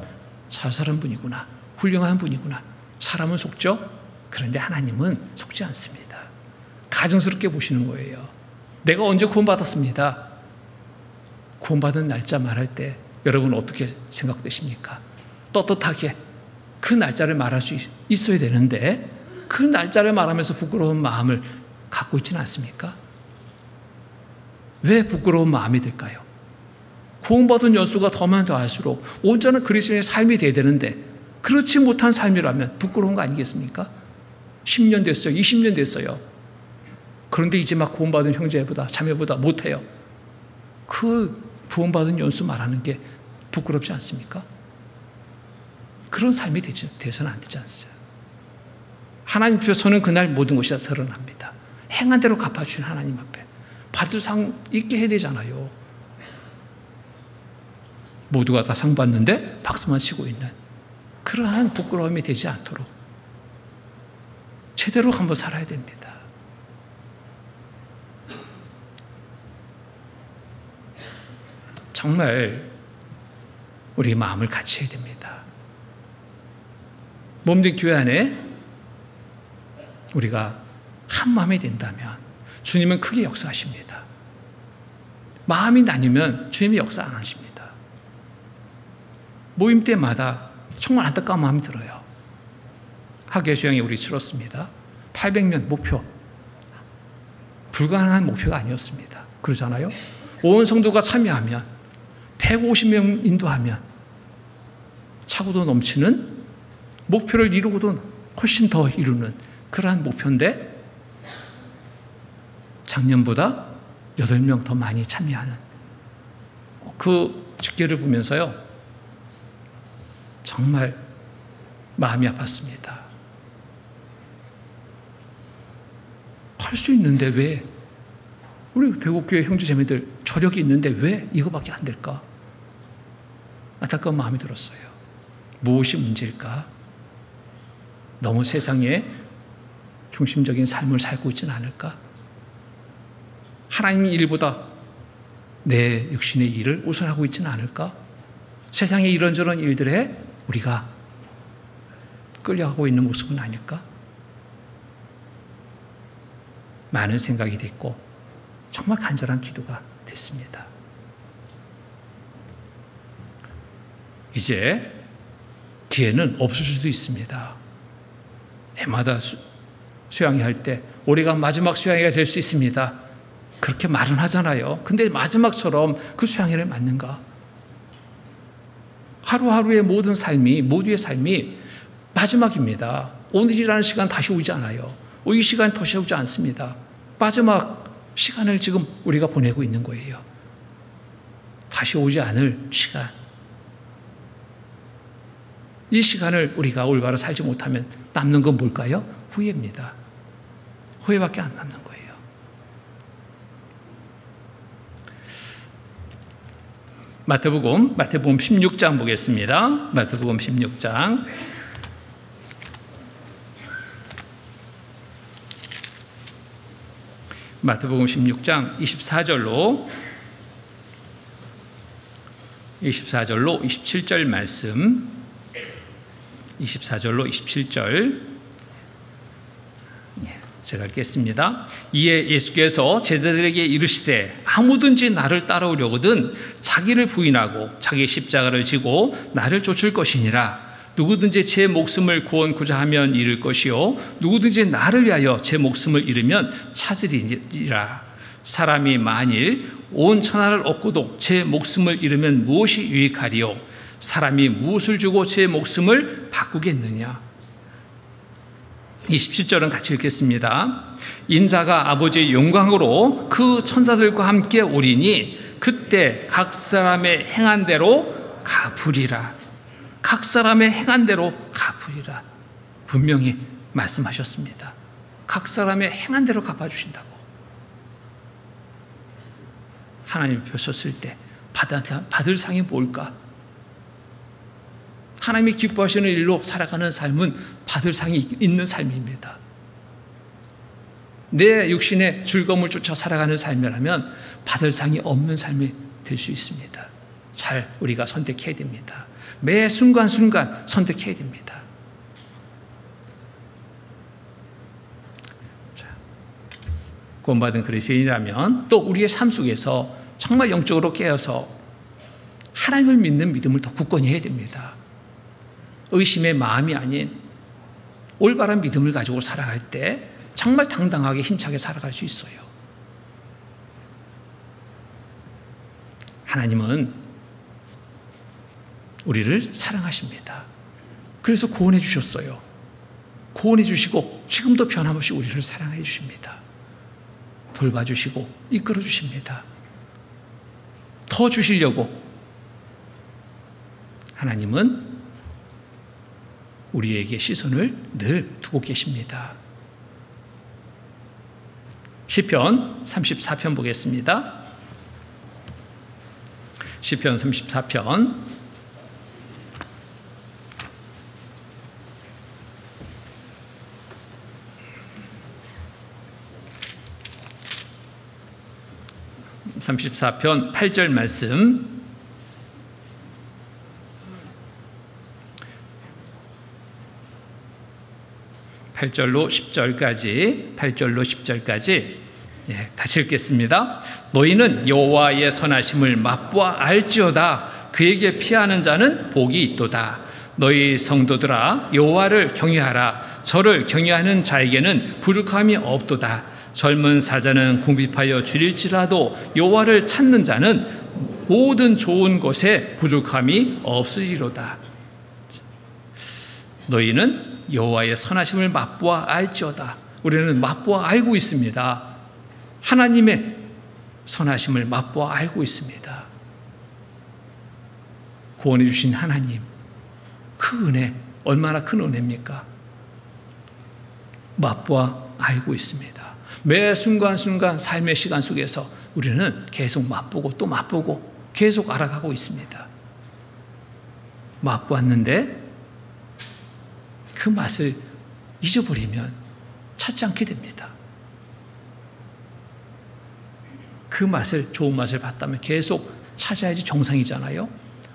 잘 사는 분이구나. 훌륭한 분이구나. 사람은 속죠? 그런데 하나님은 속지 않습니다. 가증스럽게 보시는 거예요. 내가 언제 구원받았습니다. 구원받은 날짜 말할 때 여러분 어떻게 생각되십니까? 떳떳하게 그 날짜를 말할 수 있어야 되는데 그 날짜를 말하면서 부끄러운 마음을 갖고 있지는 않습니까? 왜 부끄러운 마음이 들까요? 구원받은 연수가 더면 더할수록 온전한 그리스도인의 삶이 돼야 되는데 그렇지 못한 삶이라면 부끄러운 거 아니겠습니까? 10년 됐어요. 20년 됐어요. 그런데 이제 막 구원받은 형제보다 자매보다 못해요. 그 구원받은 연수 말하는 게 부끄럽지 않습니까? 그런 삶이 되서는 안 되지 않습니까? 하나님 앞에 서는 그날 모든 것이 다 드러납니다. 행한 대로 갚아주신 하나님 앞에 받을 상 있게 해야 되잖아요. 모두가 다 상 받는데 박수만 치고 있는 그러한 부끄러움이 되지 않도록 제대로 한번 살아야 됩니다. 정말 우리 마음을 같이 해야 됩니다. 몸된 교회 안에 우리가 한 마음이 된다면 주님은 크게 역사하십니다. 마음이 나뉘면 주님이 역사 안 하십니다. 모임 때마다 정말 안타까운 마음이 들어요. 학예 수양에 우리 치렀습니다. 800명 목표. 불가능한 목표가 아니었습니다. 그러잖아요. 온 성도가 참여하면 150명 인도하면 차고도 넘치는 목표를 이루고도 훨씬 더 이루는 그러한 목표인데 작년보다 8명 더 많이 참여하는 그 집계를 보면서요. 정말 마음이 아팠습니다. 할 수 있는데 왜 우리 대국교회 형제자매들 저력이 있는데 왜 이거밖에 안 될까? 안타까운 마음이 들었어요. 무엇이 문제일까? 너무 세상에 중심적인 삶을 살고 있지는 않을까? 하나님 일보다 내 육신의 일을 우선하고 있지는 않을까? 세상의 이런저런 일들에 우리가 끌려가고 있는 모습은 아닐까? 많은 생각이 됐고 정말 간절한 기도가 됐습니다. 이제 기회는 없을 수도 있습니다. 해마다 수양회 할 때 올해가 마지막 수양회가 될 수 있습니다. 그렇게 말은 하잖아요. 근데 마지막처럼 그 수양회를 맞는가? 하루하루의 모든 삶이 모두의 삶이 마지막입니다. 오늘이라는 시간 다시 오지 않아요. 이 시간 다시 오지 않습니다. 마지막 시간을 지금 우리가 보내고 있는 거예요. 다시 오지 않을 시간. 이 시간을 우리가 올바로 살지 못하면 남는 건 뭘까요? 후회입니다. 후회밖에 안 남는 거예요. 마태복음 16장 보겠습니다. 마태복음 16장. 마태복음 16장 24절로 27절 말씀. 24절로 27절 제가 읽겠습니다. 이에 예수께서 제자들에게 이르시되 아무든지 나를 따라오려거든 자기를 부인하고 자기 십자가를 지고 나를 쫓을 것이니라. 누구든지 제 목숨을 구원고자 하면 잃을 것이요 누구든지 나를 위하여 제 목숨을 잃으면 찾으리라. 사람이 만일 온 천하를 얻고도 제 목숨을 잃으면 무엇이 유익하리요? 사람이 무엇을 주고 제 목숨을 바꾸겠느냐? 27절은 같이 읽겠습니다. 인자가 아버지의 영광으로 그 천사들과 함께 오리니 그때 각 사람의 행한 대로 갚으리라. 각 사람의 행한 대로 갚으리라. 분명히 말씀하셨습니다. 각 사람의 행한 대로 갚아주신다고. 하나님 펴셨을 때 받을 상이 뭘까? 하나님이 기뻐하시는 일로 살아가는 삶은 받을 상이 있는 삶입니다. 내 육신의 즐거움을 쫓아 살아가는 삶이라면 받을 상이 없는 삶이 될 수 있습니다. 잘 우리가 선택해야 됩니다. 매 순간순간 선택해야 됩니다. 구원받은 그리스도인이라면 또 우리의 삶 속에서 정말 영적으로 깨어서 하나님을 믿는 믿음을 더 굳건히 해야 됩니다. 의심의 마음이 아닌 올바른 믿음을 가지고 살아갈 때 정말 당당하게 힘차게 살아갈 수 있어요. 하나님은 우리를 사랑하십니다. 그래서 구원해 주셨어요. 구원해 주시고 지금도 변함없이 우리를 사랑해 주십니다. 돌봐주시고 이끌어 주십니다. 더 주시려고 하나님은 우리에게 시선을 늘 두고 계십니다. 시편 34편 보겠습니다. 시편 34편 34편 8절 말씀. 팔절로 10절까지 같이 읽겠습니다. 너희는 여호와의 선하심을 맛보아 알지어다. 그에게 피하는 자는 복이 있도다. 너희 성도들아 여호와를 경외하라. 저를 경외하는 자에게는 부족함이 없도다. 젊은 사자는 궁핍하여 줄일지라도 여호와를 찾는 자는 모든 좋은 것에 부족함이 없으리로다. 너희는 여호와의 선하심을 맛보아 알지어다. 우리는 맛보아 알고 있습니다. 하나님의 선하심을 맛보아 알고 있습니다. 구원해 주신 하나님, 그 은혜 얼마나 큰 은혜입니까? 맛보아 알고 있습니다. 매 순간순간 삶의 시간 속에서 우리는 계속 맛보고 또 맛보고 계속 알아가고 있습니다. 맛보았는데 그 맛을 잊어버리면 찾지 않게 됩니다. 그 맛을, 좋은 맛을 봤다면 계속 찾아야지 정상이잖아요.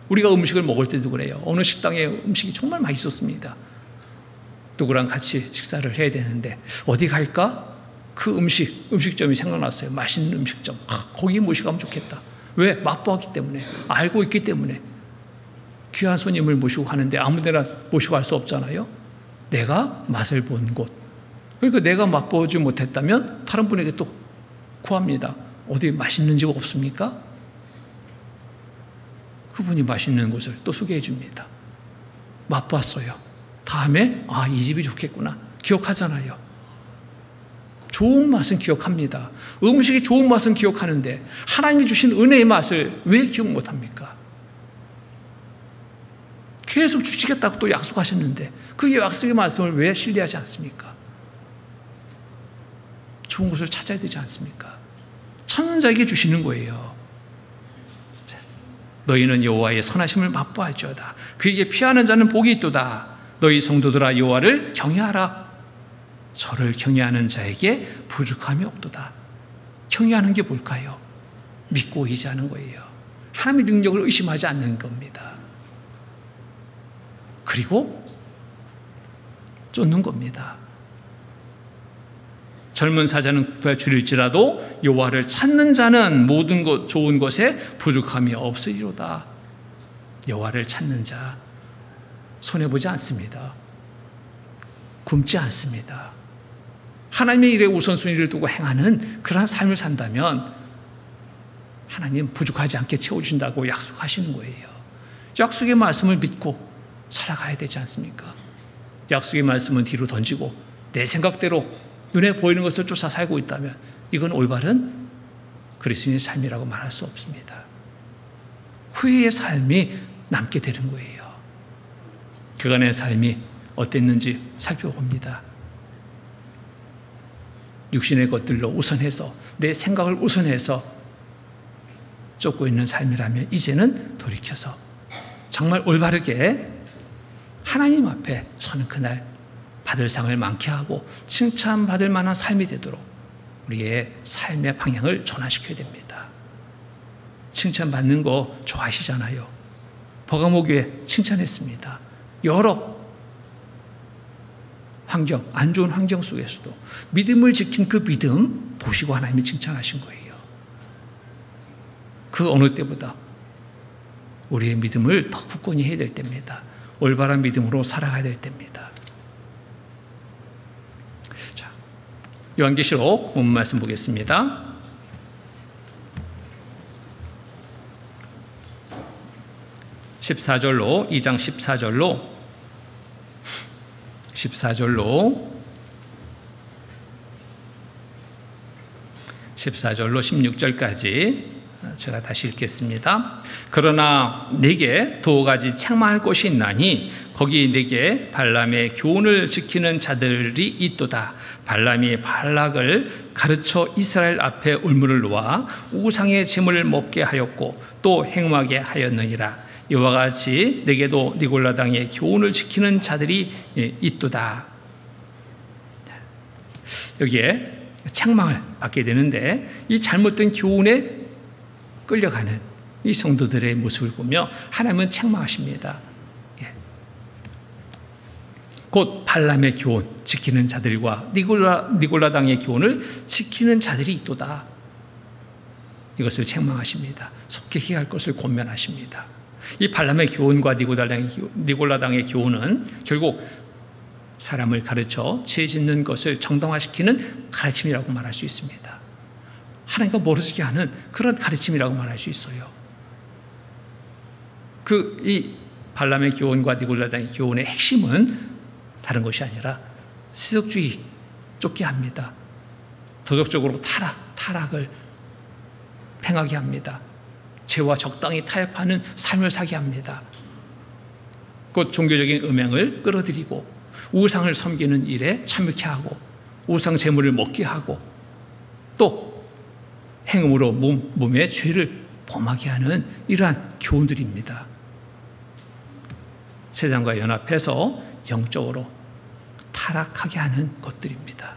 우리가 음식을 먹을 때도 그래요. 어느 식당에 음식이 정말 맛있었습니다. 누구랑 같이 식사를 해야 되는데 어디 갈까? 그 음식점이 생각났어요. 맛있는 음식점. 거기 모시고 가면 좋겠다. 왜? 맛보았기 때문에, 알고 있기 때문에. 귀한 손님을 모시고 가는데 아무 데나 모시고 갈 수 없잖아요. 내가 맛을 본 곳. 그러니까 내가 맛보지 못했다면 다른 분에게 또 구합니다. 어디 맛있는 집 없습니까? 그분이 맛있는 곳을 또 소개해 줍니다. 맛봤어요. 다음에 이 집이 좋겠구나 기억하잖아요. 좋은 맛은 기억합니다. 음식이 좋은 맛은 기억하는데 하나님이 주신 은혜의 맛을 왜 기억 못합니까? 계속 주시겠다고 또 약속하셨는데 그 약속의 말씀을 왜 신뢰하지 않습니까? 좋은 것을 찾아야 되지 않습니까? 찾는 자에게 주시는 거예요. 너희는 여호와의 선하심을 맛보할지어다. 그에게 피하는 자는 복이 있도다. 너희 성도들아 여호와를 경외하라. 저를 경외하는 자에게 부족함이 없도다. 경외하는 게 뭘까요? 믿고 의지하는 거예요. 하나님의 능력을 의심하지 않는 겁니다. 그리고 쫓는 겁니다. 젊은 사자는 줄일지라도 여호와를 찾는 자는 모든 것 좋은 것에 부족함이 없으리로다. 여호와를 찾는 자 손해보지 않습니다. 굶지 않습니다. 하나님의 일에 우선순위를 두고 행하는 그러한 삶을 산다면 하나님 부족하지 않게 채워주신다고 약속하시는 거예요. 약속의 말씀을 믿고 살아가야 되지 않습니까? 약속의 말씀은 뒤로 던지고 내 생각대로 눈에 보이는 것을 쫓아 살고 있다면 이건 올바른 그리스도인의 삶이라고 말할 수 없습니다. 후회의 삶이 남게 되는 거예요. 그간의 삶이 어땠는지 살펴봅니다. 육신의 것들로 우선해서 내 생각을 우선해서 쫓고 있는 삶이라면 이제는 돌이켜서 정말 올바르게 하나님 앞에 서는 그날 받을 상을 많게 하고 칭찬받을 만한 삶이 되도록 우리의 삶의 방향을 전환시켜야 됩니다. 칭찬받는 거 좋아하시잖아요. 버가모교회 칭찬했습니다. 여러 환경, 안 좋은 환경 속에서도 믿음을 지킨 그 믿음 보시고 하나님이 칭찬하신 거예요. 그 어느 때보다 우리의 믿음을 더 굳건히 해야 될 때입니다. 올바른 믿음으로 살아가야 될 때입니다. 자, 요한계시록 본 말씀 보겠습니다. 14절로 2장 14절로 16절까지 제가 다시 읽겠습니다. 그러나 내게 두 가지 책망할 것이 있나니 거기 내게 발람의 교훈을 지키는 자들이 있도다. 발람이 발락을 가르쳐 이스라엘 앞에 울무를 놓아 우상의 제물을 먹게 하였고 또 행음하게 하였느니라. 이와 같이 내게도 니골라 당의 교훈을 지키는 자들이 있도다. 여기에 책망을 받게 되는데 이 잘못된 교훈에 끌려가는 이 성도들의 모습을 보며 하나님은 책망하십니다. 곧 발람의 교훈 지키는 자들과 니골라 당의 교훈을 지키는 자들이 있도다. 이것을 책망하십니다. 속히 해야 할 것을 권면하십니다. 이 발람의 교훈과 니골라 당의 교훈은 결국 사람을 가르쳐 죄 짓는 것을 정당화시키는 가르침이라고 말할 수 있습니다. 하나님과 멀어지게 하는 그런 가르침이라고 말할 수 있어요. 이 발람의 교훈과 니골라 당의 교훈의 핵심은 다른 것이 아니라 세속주의 쫓게 합니다. 도덕적으로 타락을 행하게 합니다. 죄와 적당히 타협하는 삶을 사게 합니다. 곧 종교적인 음행을 끌어들이고 우상을 섬기는 일에 참여케 하고 우상 제물을 먹게 하고 또 행음으로 몸의 죄를 범하게 하는 이러한 교훈들입니다. 세상과 연합해서 영적으로 타락하게 하는 것들입니다.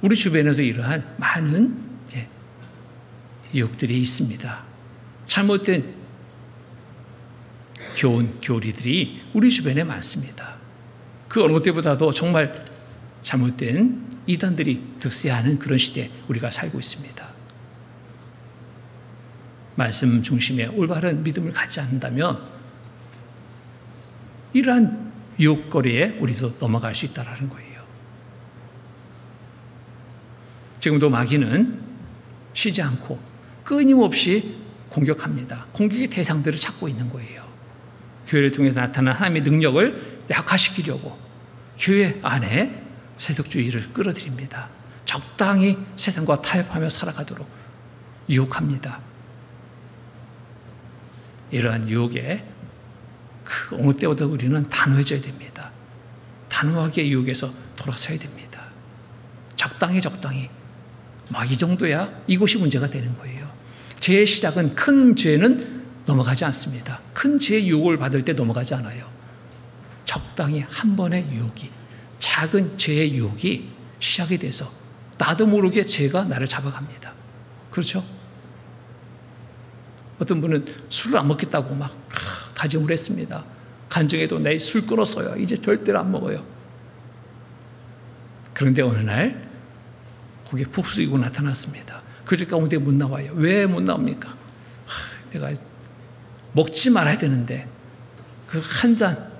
우리 주변에도 이러한 많은 유혹들이 있습니다. 잘못된 교리들이 우리 주변에 많습니다. 그 어느 때보다도 정말 잘못된 이단들이 득세하는 그런 시대에 우리가 살고 있습니다. 말씀 중심의 올바른 믿음을 갖지 않는다면 이러한 유혹거리에 우리도 넘어갈 수 있다는 거예요. 지금도 마귀는 쉬지 않고 끊임없이 공격합니다. 공격의 대상들을 찾고 있는 거예요. 교회를 통해서 나타난 하나님의 능력을 약화시키려고 교회 안에 세속주의를 끌어들입니다. 적당히 세상과 타협하며 살아가도록 유혹합니다. 이러한 유혹에 그 어느 때보다 우리는 단호해져야 됩니다. 단호하게 유혹에서 돌아서야 됩니다. 적당히 이 정도야 이것이 문제가 되는 거예요. 죄의 시작은 큰 죄는 넘어가지 않습니다. 큰 죄의 유혹을 받을 때 넘어가지 않아요. 적당히 한 번의 유혹이, 작은 죄의 유혹이 시작이 돼서 나도 모르게 죄가 나를 잡아갑니다. 그렇죠? 어떤 분은 술을 안 먹겠다고 막 다짐을 했습니다. 간증에도 내 술 끊었어요. 이제 절대로 안 먹어요. 그런데 어느 날 고개 푹 숙이고 나타났습니다. 그러니까 가운데 못 나와요. 왜 못 나옵니까? 내가 먹지 말아야 되는데 그 한 잔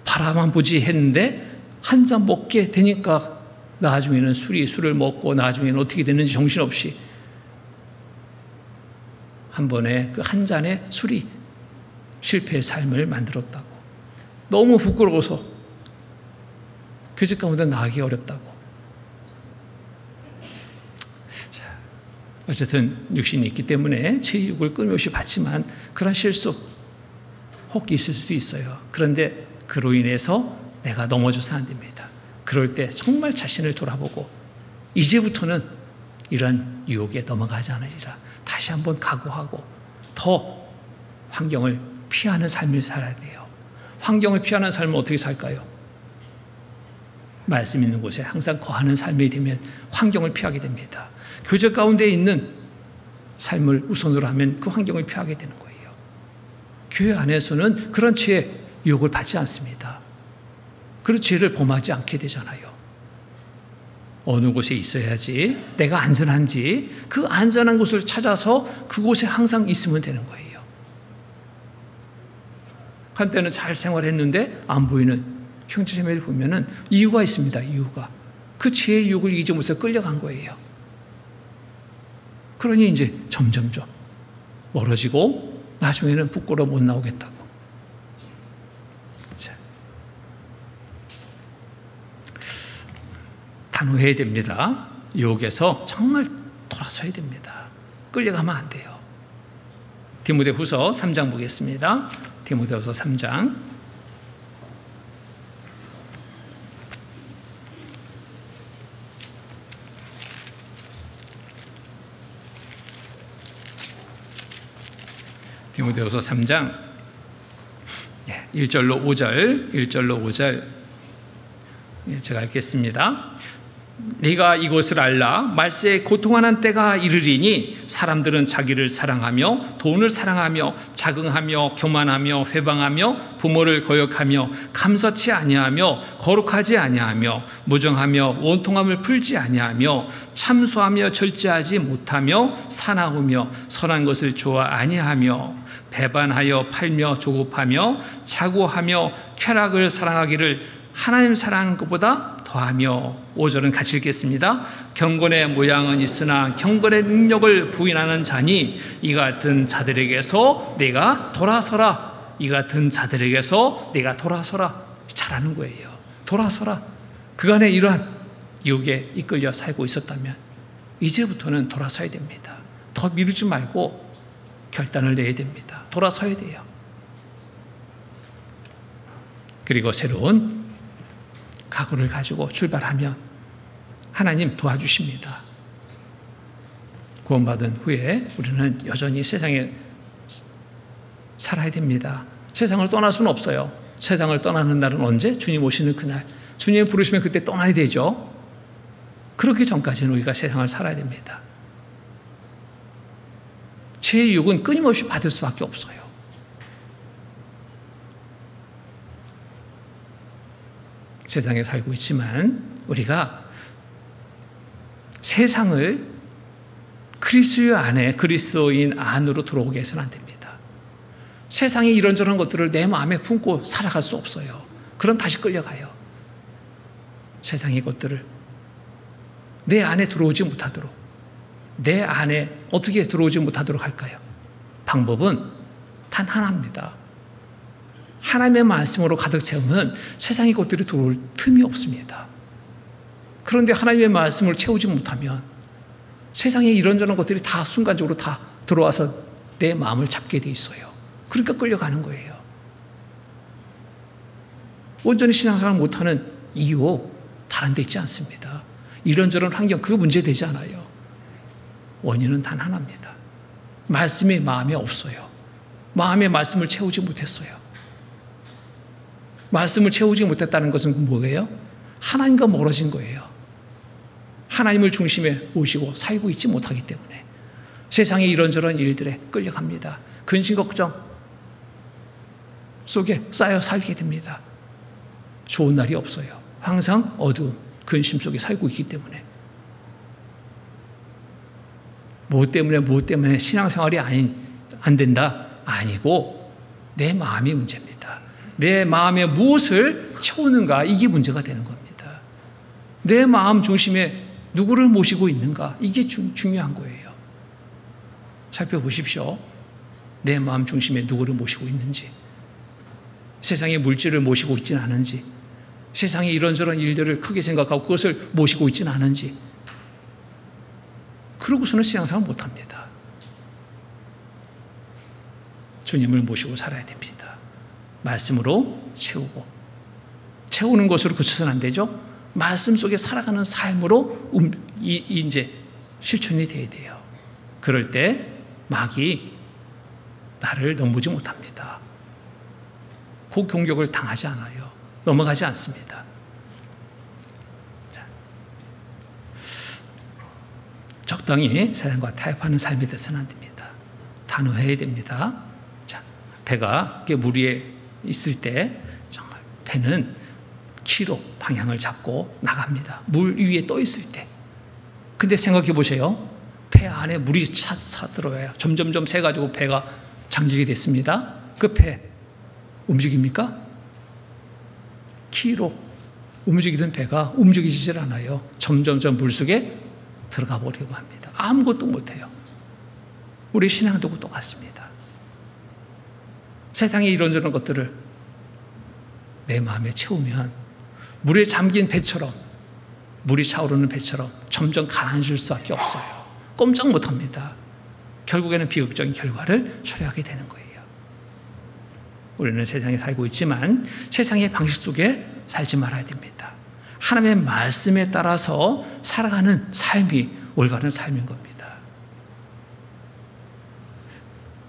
바라만 보지 했는데 한 잔 먹게 되니까 나중에는 술을 먹고 나중에는 어떻게 됐는지 정신없이 한 번에 그 한 잔의 술이 실패의 삶을 만들었다고. 너무 부끄러워서 교제 가운데 나가기 어렵다고. 자, 어쨌든 육신이 있기 때문에 체육을 끊임없이 받지만 그런 실수 혹 있을 수도 있어요. 그런데 그로 인해서 내가 넘어져서 안 됩니다. 그럴 때 정말 자신을 돌아보고 이제부터는 이런 유혹에 넘어가지 않으리라 다시 한번 각오하고 더 환경을 피하는 삶을 살아야 돼요. 환경을 피하는 삶은 어떻게 살까요? 말씀 있는 곳에 항상 거하는 삶이 되면 환경을 피하게 됩니다. 교제 가운데 있는 삶을 우선으로 하면 그 환경을 피하게 되는 거예요. 교회 안에서는 그런 죄의 유혹을 받지 않습니다. 그런 죄를 범하지 않게 되잖아요. 어느 곳에 있어야지 내가 안전한지 그 안전한 곳을 찾아서 그곳에 항상 있으면 되는 거예요. 한때는 잘 생활했는데 안 보이는 형제자매를 보면은 이유가 있습니다. 이유가 그 죄의 유혹을 이기지 못해서 끌려간 거예요. 그러니 이제 점점점 멀어지고 나중에는 부끄러워 못 나오겠다고. 자, 단호해야 됩니다. 유혹에서 정말 돌아서야 됩니다. 끌려가면 안 돼요. 디모데후서 3장 보겠습니다. 디모데후서 3장 1절로 5절 제가 읽겠습니다. 네가 이것을 알라. 말세에 고통하는 때가 이르리니 사람들은 자기를 사랑하며 돈을 사랑하며 자긍하며 교만하며 회방하며 부모를 거역하며 감사치 아니하며 거룩하지 아니하며 무정하며 원통함을 풀지 아니하며 참소하며 절제하지 못하며 사나우며 선한 것을 좋아 아니하며 배반하여 팔며 조급하며 자고하며 쾌락을 사랑하기를 하나님 사랑하는 것보다 더하며 5절은 같이 읽겠습니다. 경건의 모양은 있으나 경건의 능력을 부인하는 자니 이 같은 자들에게서 내가 돌아서라. 이 같은 자들에게서 내가 돌아서라. 잘하는 거예요. 돌아서라. 그간에 이러한 유혹에 이끌려 살고 있었다면 이제부터는 돌아서야 됩니다. 더 미루지 말고 결단을 내야 됩니다. 돌아서야 돼요. 그리고 새로운 각오를 가지고 출발하면 하나님 도와주십니다. 구원받은 후에 우리는 여전히 세상에 살아야 됩니다. 세상을 떠날 수는 없어요. 세상을 떠나는 날은 언제? 주님 오시는 그날. 주님 부르시면 그때 떠나야 되죠. 그렇기 전까지는 우리가 세상을 살아야 됩니다. 죄의 유혹은 끊임없이 받을 수밖에 없어요. 세상에 살고 있지만 우리가 세상을 그리스도인 안으로 들어오게 해서는 안 됩니다. 세상에 이런저런 것들을 내 마음에 품고 살아갈 수 없어요. 그럼 다시 끌려가요. 세상의 것들을 내 안에 들어오지 못하도록, 내 안에 어떻게 들어오지 못하도록 할까요? 방법은 단 하나입니다. 하나님의 말씀으로 가득 채우면 세상의 것들이 들어올 틈이 없습니다. 그런데 하나님의 말씀을 채우지 못하면 세상에 이런저런 것들이 다 순간적으로 다 들어와서 내 마음을 잡게 돼 있어요. 그러니까 끌려가는 거예요. 온전히 신앙생활을 못하는 이유 다른 데 있지 않습니다. 이런저런 환경 그거 문제되지 않아요. 원인은 단 하나입니다. 말씀이 마음에 없어요. 마음의 말씀을 채우지 못했어요. 말씀을 채우지 못했다는 것은 뭐예요? 하나님과 멀어진 거예요. 하나님을 중심에 모시고 살고 있지 못하기 때문에 세상의 이런저런 일들에 끌려갑니다. 근심 걱정 속에 쌓여 살게 됩니다. 좋은 날이 없어요. 항상 어두움, 근심 속에 살고 있기 때문에. 무엇 때문에 신앙생활이 안 된다? 아니고 내 마음이 문제입니다. 내 마음에 무엇을 채우는가? 이게 문제가 되는 겁니다. 내 마음 중심에 누구를 모시고 있는가? 이게 중요한 거예요. 살펴보십시오. 내 마음 중심에 누구를 모시고 있는지, 세상의 물질을 모시고 있지는 않은지, 세상의 이런저런 일들을 크게 생각하고 그것을 모시고 있지는 않은지, 그러고서는 신앙생활 못합니다. 주님을 모시고 살아야 됩니다. 말씀으로 채우고, 채우는 것으로 그쳐서는 안 되죠. 말씀 속에 살아가는 삶으로 이제 실천이 돼야 돼요. 그럴 때 마귀 나를 넘보지 못합니다. 그 공격을 당하지 않아요. 넘어가지 않습니다. 적당히 세상과 타협하는 삶이 돼서는 안 됩니다. 단호해야 됩니다. 자, 배가 물 위에 있을 때 정말 배는 키로 방향을 잡고 나갑니다. 물 위에 떠 있을 때. 근데 생각해 보세요. 배 안에 물이 차 들어와요. 점점점 새가지고 배가 잠기게 됐습니다. 그 배 움직입니까? 키로 움직이던 배가 움직이질 않아요. 점점점 물속에 들어가 보려고 합니다. 아무것도 못해요. 우리 신앙도 똑같습니다. 세상에 이런저런 것들을 내 마음에 채우면 물에 잠긴 배처럼, 물이 차오르는 배처럼 점점 가라앉을 수밖에 없어요. 꼼짝 못합니다. 결국에는 비극적인 결과를 초래하게 되는 거예요. 우리는 세상에 살고 있지만 세상의 방식 속에 살지 말아야 됩니다. 하나님의 말씀에 따라서 살아가는 삶이 올바른 삶인 겁니다.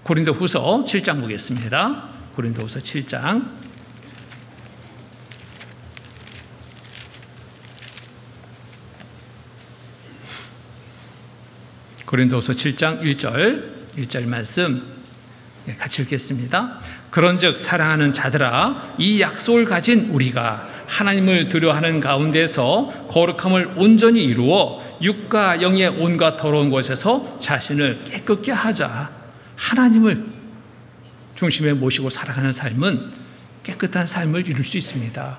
고린도후서 7장 보겠습니다. 고린도후서 7장. 고린도후서 7장 1절 말씀 같이 읽겠습니다. 그런즉 사랑하는 자들아, 이 약속을 가진 우리가 하나님을 두려워하는 가운데서 거룩함을 온전히 이루어 육과 영의 온갖 더러운 것에서 자신을 깨끗게 하자. 하나님을 중심에 모시고 살아가는 삶은 깨끗한 삶을 이룰 수 있습니다.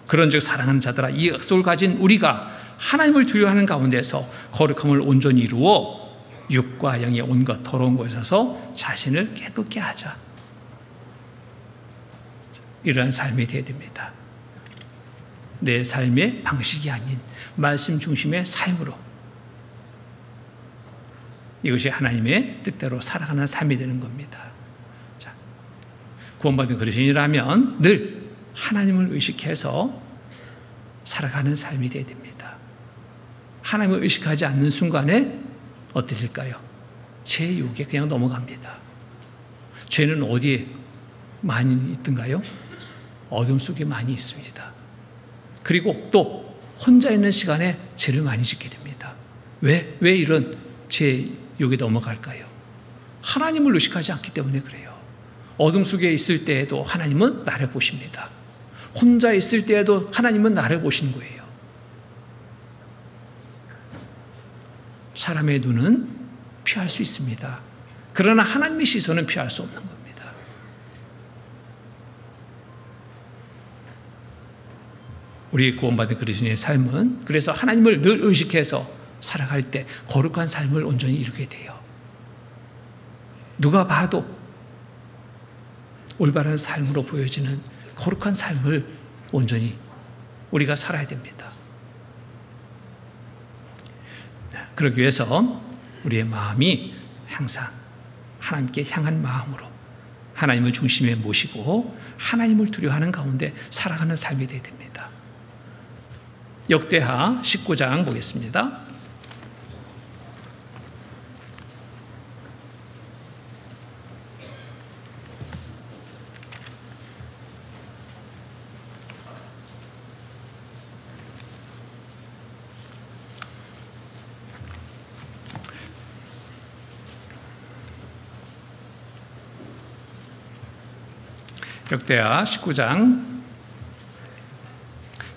그런즉 사랑하는 자들아, 이 약속을 가진 우리가 하나님을 두려워하는 가운데서 거룩함을 온전히 이루어 육과 영의 온갖 더러운 것에서 자신을 깨끗게 하자. 이러한 삶이 되어야 됩니다. 내 삶의 방식이 아닌 말씀 중심의 삶으로, 이것이 하나님의 뜻대로 살아가는 삶이 되는 겁니다. 자, 구원받은 그리스도인이라면 늘 하나님을 의식해서 살아가는 삶이 되어야 됩니다. 하나님을 의식하지 않는 순간에 어떠실까요? 제 욕에 그냥 넘어갑니다. 죄는 어디에 많이 있던가요? 어둠 속에 많이 있습니다. 그리고 또 혼자 있는 시간에 죄를 많이 짓게 됩니다. 왜 이런 죄 욕에 넘어갈까요? 하나님을 의식하지 않기 때문에 그래요. 어둠 속에 있을 때에도 하나님은 나를 보십니다. 혼자 있을 때에도 하나님은 나를 보시는 거예요. 사람의 눈은 피할 수 있습니다. 그러나 하나님의 시선은 피할 수 없는 겁니다. 우리 구원받은 그리스도인의 삶은 그래서 하나님을 늘 의식해서 살아갈 때 거룩한 삶을 온전히 이루게 돼요. 누가 봐도 올바른 삶으로 보여지는 거룩한 삶을 온전히 우리가 살아야 됩니다. 그러기 위해서 우리의 마음이 항상 하나님께 향한 마음으로 하나님을 중심에 모시고 하나님을 두려워하는 가운데 살아가는 삶이 되어야 됩니다. 역대하 19장 보겠습니다. 역대하 19장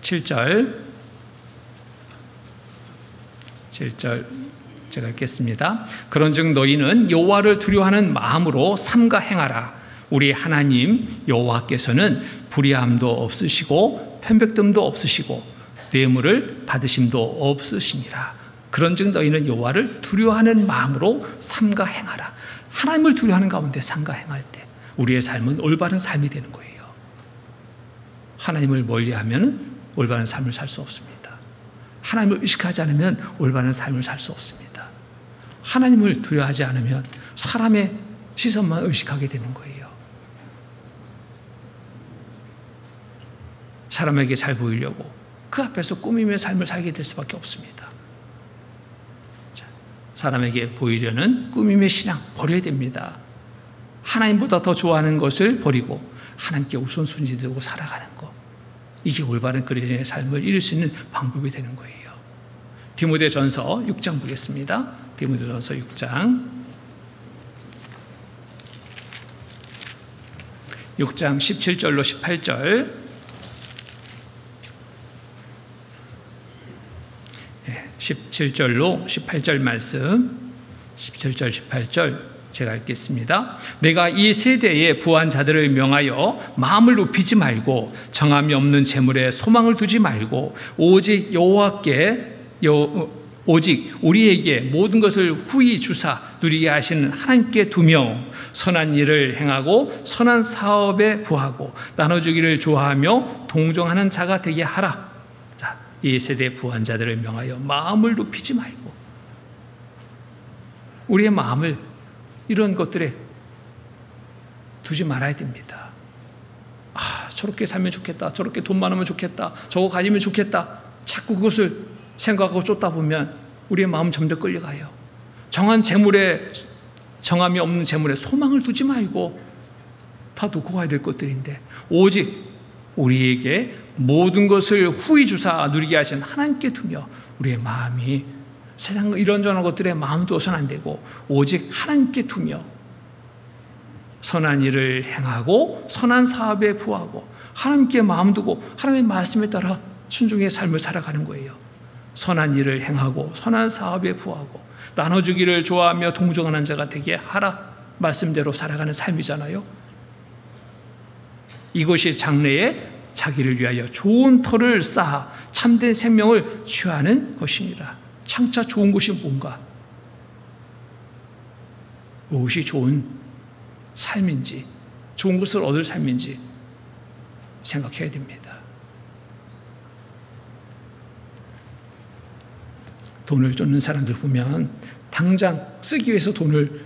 7절 제가 읽겠습니다. 그런즉 너희는 여호와를 두려워하는 마음으로 삼가 행하라. 우리 하나님 여호와께서는 불의함도 없으시고 편백됨도 없으시고 뇌물을 받으심도 없으시니라. 그런즉 너희는 여호와를 두려워하는 마음으로 삼가 행하라. 하나님을 두려워하는 가운데 삼가 행할 때 우리의 삶은 올바른 삶이 되는 거예요. 하나님을 멀리하면 올바른 삶을 살 수 없습니다. 하나님을 의식하지 않으면 올바른 삶을 살 수 없습니다. 하나님을 두려워하지 않으면 사람의 시선만 의식하게 되는 거예요. 사람에게 잘 보이려고 그 앞에서 꾸밈의 삶을 살게 될 수밖에 없습니다. 사람에게 보이려는 꾸밈의 신앙 버려야 됩니다. 하나님보다 더 좋아하는 것을 버리고 하나님께 우선순위 두고 살아가는 것. 이게 올바른 그리스도인의 삶을 이룰 수 있는 방법이 되는 거예요. 디모데전서 6장 보겠습니다. 디모데전서 6장 17절로 18절 17절로 18절 말씀 17절 18절 제가 읽겠습니다. 내가 이 세대의 부한 자들을 명하여 마음을 높이지 말고 정함이 없는 재물에 소망을 두지 말고 오직 여호와께 오직 우리에게 모든 것을 후히 주사 누리게 하시는 하나님께 두며 선한 일을 행하고 선한 사업에 부하고 나눠주기를 좋아하며 동정하는 자가 되게 하라. 자, 이 세대의 부한 자들을 명하여 마음을 높이지 말고 우리의 마음을 이런 것들에 두지 말아야 됩니다. 아, 저렇게 살면 좋겠다. 저렇게 돈 많으면 좋겠다. 저거 가지면 좋겠다. 자꾸 그것을 생각하고 쫓다 보면 우리의 마음 점점 끌려가요. 정한 재물에 정함이 없는 재물에 소망을 두지 말고 다 놓고 가야 될 것들인데 오직 우리에게 모든 것을 후히 주사 누리게 하신 하나님께 두며 우리의 마음이 세상 이런저런 것들에 마음 두어서는 안 되고 오직 하나님께 두며 선한 일을 행하고 선한 사업에 부하고 하나님께 마음 두고 하나님의 말씀에 따라 순종의 삶을 살아가는 거예요. 선한 일을 행하고 선한 사업에 부하고 나눠주기를 좋아하며 동정하는 자가 되게 하라. 말씀대로 살아가는 삶이잖아요. 이것이 장래에 자기를 위하여 좋은 터를 쌓아 참된 생명을 취하는 것이니라. 장차 좋은 것이 뭔가? 무엇이 좋은 삶인지, 좋은 것을 얻을 삶인지 생각해야 됩니다. 돈을 쫓는 사람들 보면 당장 쓰기 위해서 돈을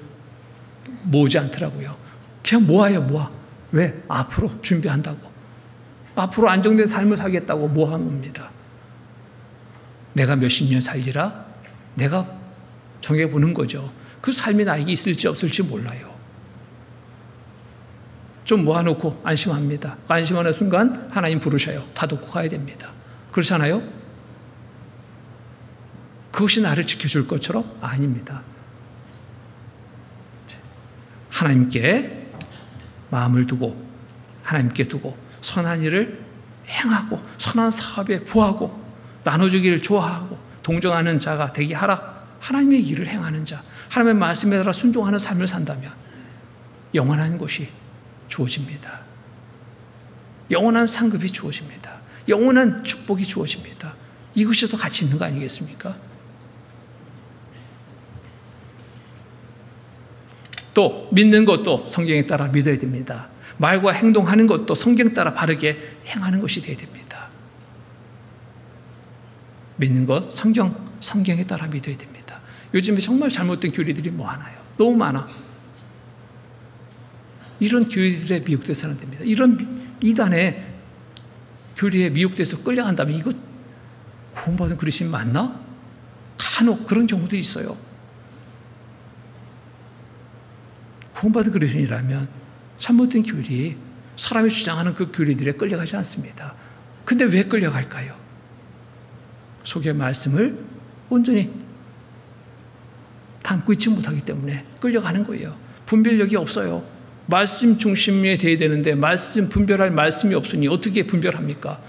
모으지 않더라고요. 그냥 모아. 왜? 앞으로 준비한다고. 앞으로 안정된 삶을 살겠다고 모아놓습니다. 내가 몇십 년 살리라? 내가 정해보는 거죠. 그 삶이 나에게 있을지 없을지 몰라요. 좀 모아놓고 안심합니다. 안심하는 순간 하나님 부르셔요. 다 놓고 가야 됩니다. 그렇잖아요? 그것이 나를 지켜줄 것처럼? 아닙니다. 하나님께 마음을 두고 하나님께 두고 선한 일을 행하고 선한 사업에 부하고 나눠주기를 좋아하고 동정하는 자가 되게 하라. 하나님의 일을 행하는 자, 하나님의 말씀에 따라 순종하는 삶을 산다면 영원한 것이 주어집니다. 영원한 상급이 주어집니다. 영원한 축복이 주어집니다. 이것이 더 가치 있는 거 아니겠습니까? 또 믿는 것도 성경에 따라 믿어야 됩니다. 말과 행동하는 것도 성경 따라 바르게 행하는 것이 되어야 됩니다. 믿는 것, 성경에 따라 믿어야 됩니다. 요즘에 정말 잘못된 교리들이 많아요. 너무 많아. 이런 교리들에 미혹돼서는 안 됩니다. 이런 이단의 교리에 미혹돼서 끌려간다면 이거 구원받은 그리스도인이 맞나? 간혹 그런 경우도 있어요. 구원받은 그리스도인이라면 잘못된 교리, 사람이 주장하는 그 교리들에 끌려가지 않습니다. 근데 왜 끌려갈까요? 속의 말씀을 온전히 담고 있지 못하기 때문에 끌려가는 거예요. 분별력이 없어요. 말씀 중심에 돼야 되는데 분별할 말씀이 없으니 어떻게 분별합니까?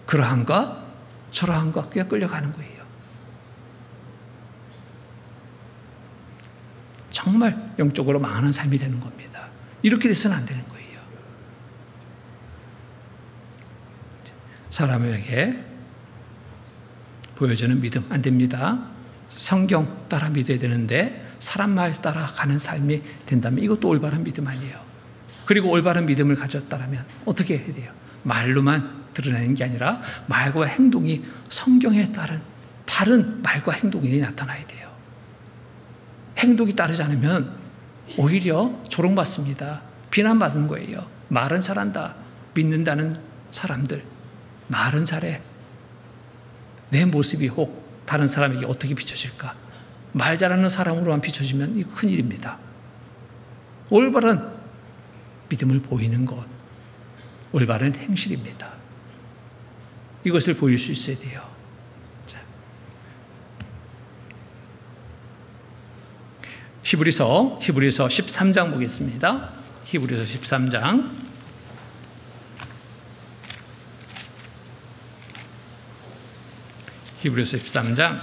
그러한가? 저러한가? 그냥 끌려가는 거예요. 정말 영적으로 망하는 삶이 되는 겁니다. 이렇게 돼서는 안 되는 거예요. 사람에게 보여주는 믿음 안 됩니다. 성경 따라 믿어야 되는데 사람 말 따라 가는 삶이 된다면 이것도 올바른 믿음 아니에요. 그리고 올바른 믿음을 가졌다면 어떻게 해야 돼요? 말로만 드러내는 게 아니라 말과 행동이 성경에 따른 바른 말과 행동이 나타나야 돼요. 행동이 따르지 않으면 오히려 조롱받습니다. 비난받는 거예요. 말은 잘한다. 믿는다는 사람들 말은 잘해. 내 모습이 혹 다른 사람에게 어떻게 비춰질까? 말 잘하는 사람으로만 비춰지면 이거 큰일입니다. 올바른 믿음을 보이는 것, 올바른 행실입니다. 이것을 보일 수 있어야 돼요. 자. 히브리서 13장 보겠습니다. 히브리서 13장. 히브리서 13장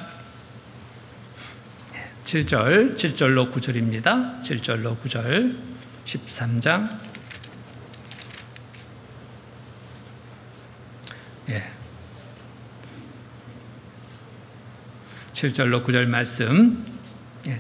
7절로 9절입니다. 7절로 9절 13장 7절로 9절 말씀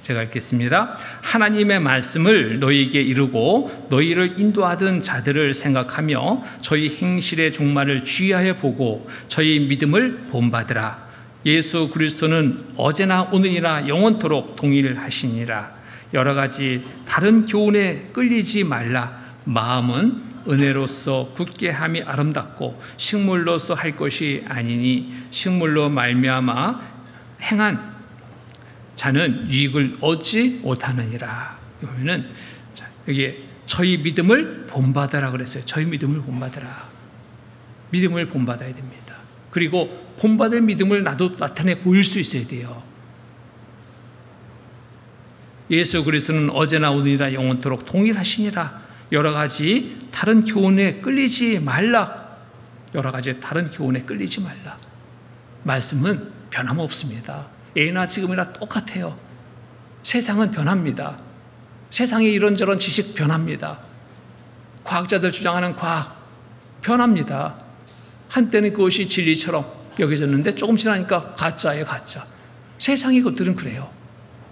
제가 읽겠습니다. 하나님의 말씀을 너희에게 이루고 너희를 인도하던 자들을 생각하며 저희 행실의 종말을 주의하여 보고 저희 믿음을 본받으라. 예수 그리스도는 어제나 오늘이나 영원토록 동일하시니라. 여러 가지 다른 교훈에 끌리지 말라. 마음은 은혜로서 굳게 함이 아름답고 식물로서 할 것이 아니니 식물로 말미암아 행한 자는 유익을 얻지 못하느니라. 그러면은 여기 저희 믿음을 본받아라 그랬어요. 저희 믿음을 본받아라. 믿음을 본받아야 됩니다. 그리고 본받을 믿음을 나도 나타내 보일 수 있어야 돼요. 예수 그리스도는 어제나 오늘이나 영원토록 동일하시니라. 여러 가지 다른 교훈에 끌리지 말라. 여러 가지 다른 교훈에 끌리지 말라. 말씀은 변함없습니다. 예나 지금이나 똑같아요. 세상은 변합니다. 세상의 이런저런 지식 변합니다. 과학자들 주장하는 과학 변합니다. 한때는 그것이 진리처럼 여겨졌는데 조금 지나니까 가짜예요, 가짜. 세상의 것들은 그래요.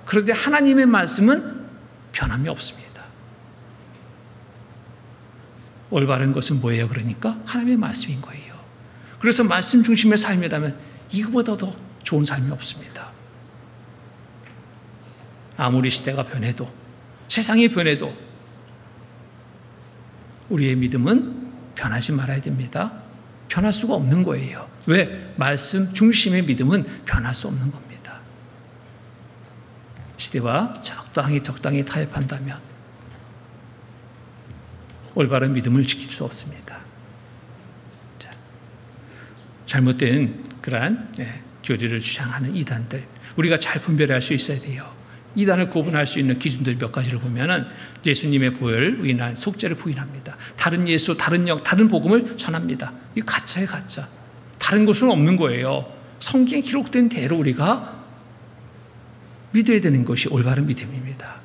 그런데 하나님의 말씀은 변함이 없습니다. 올바른 것은 뭐예요? 그러니까 하나님의 말씀인 거예요. 그래서 말씀 중심의 삶이라면 이거보다 더 좋은 삶이 없습니다. 아무리 시대가 변해도 세상이 변해도 우리의 믿음은 변하지 말아야 됩니다. 변할 수가 없는 거예요. 왜? 말씀 중심의 믿음은 변할 수 없는 겁니다. 시대와 적당히 타협한다면 올바른 믿음을 지킬 수 없습니다. 자, 잘못된 그러한 교리를 주장하는 이단들 우리가 잘 분별할 수 있어야 돼요. 이단을 구분할 수 있는 기준들 몇 가지를 보면은 예수님의 보혈을 부인한 속죄를 부인합니다. 다른 예수, 다른 영, 다른 복음을 전합니다. 이거 가짜예요, 가짜. 다른 것은 없는 거예요. 성경에 기록된 대로 우리가 믿어야 되는 것이 올바른 믿음입니다.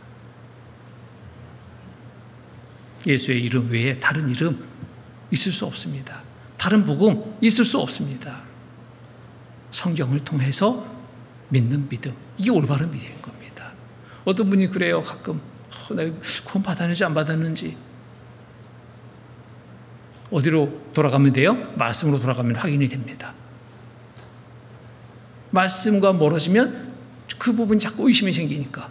예수의 이름 외에 다른 이름 있을 수 없습니다. 다른 복음 있을 수 없습니다. 성경을 통해서 믿는 믿음, 이게 올바른 믿음인 겁니다. 어떤 분이 그래요. 가끔 내가 구원 받았는지 안 받았는지 어디로 돌아가면 돼요? 말씀으로 돌아가면 확인이 됩니다. 말씀과 멀어지면 그 부분이 자꾸 의심이 생기니까.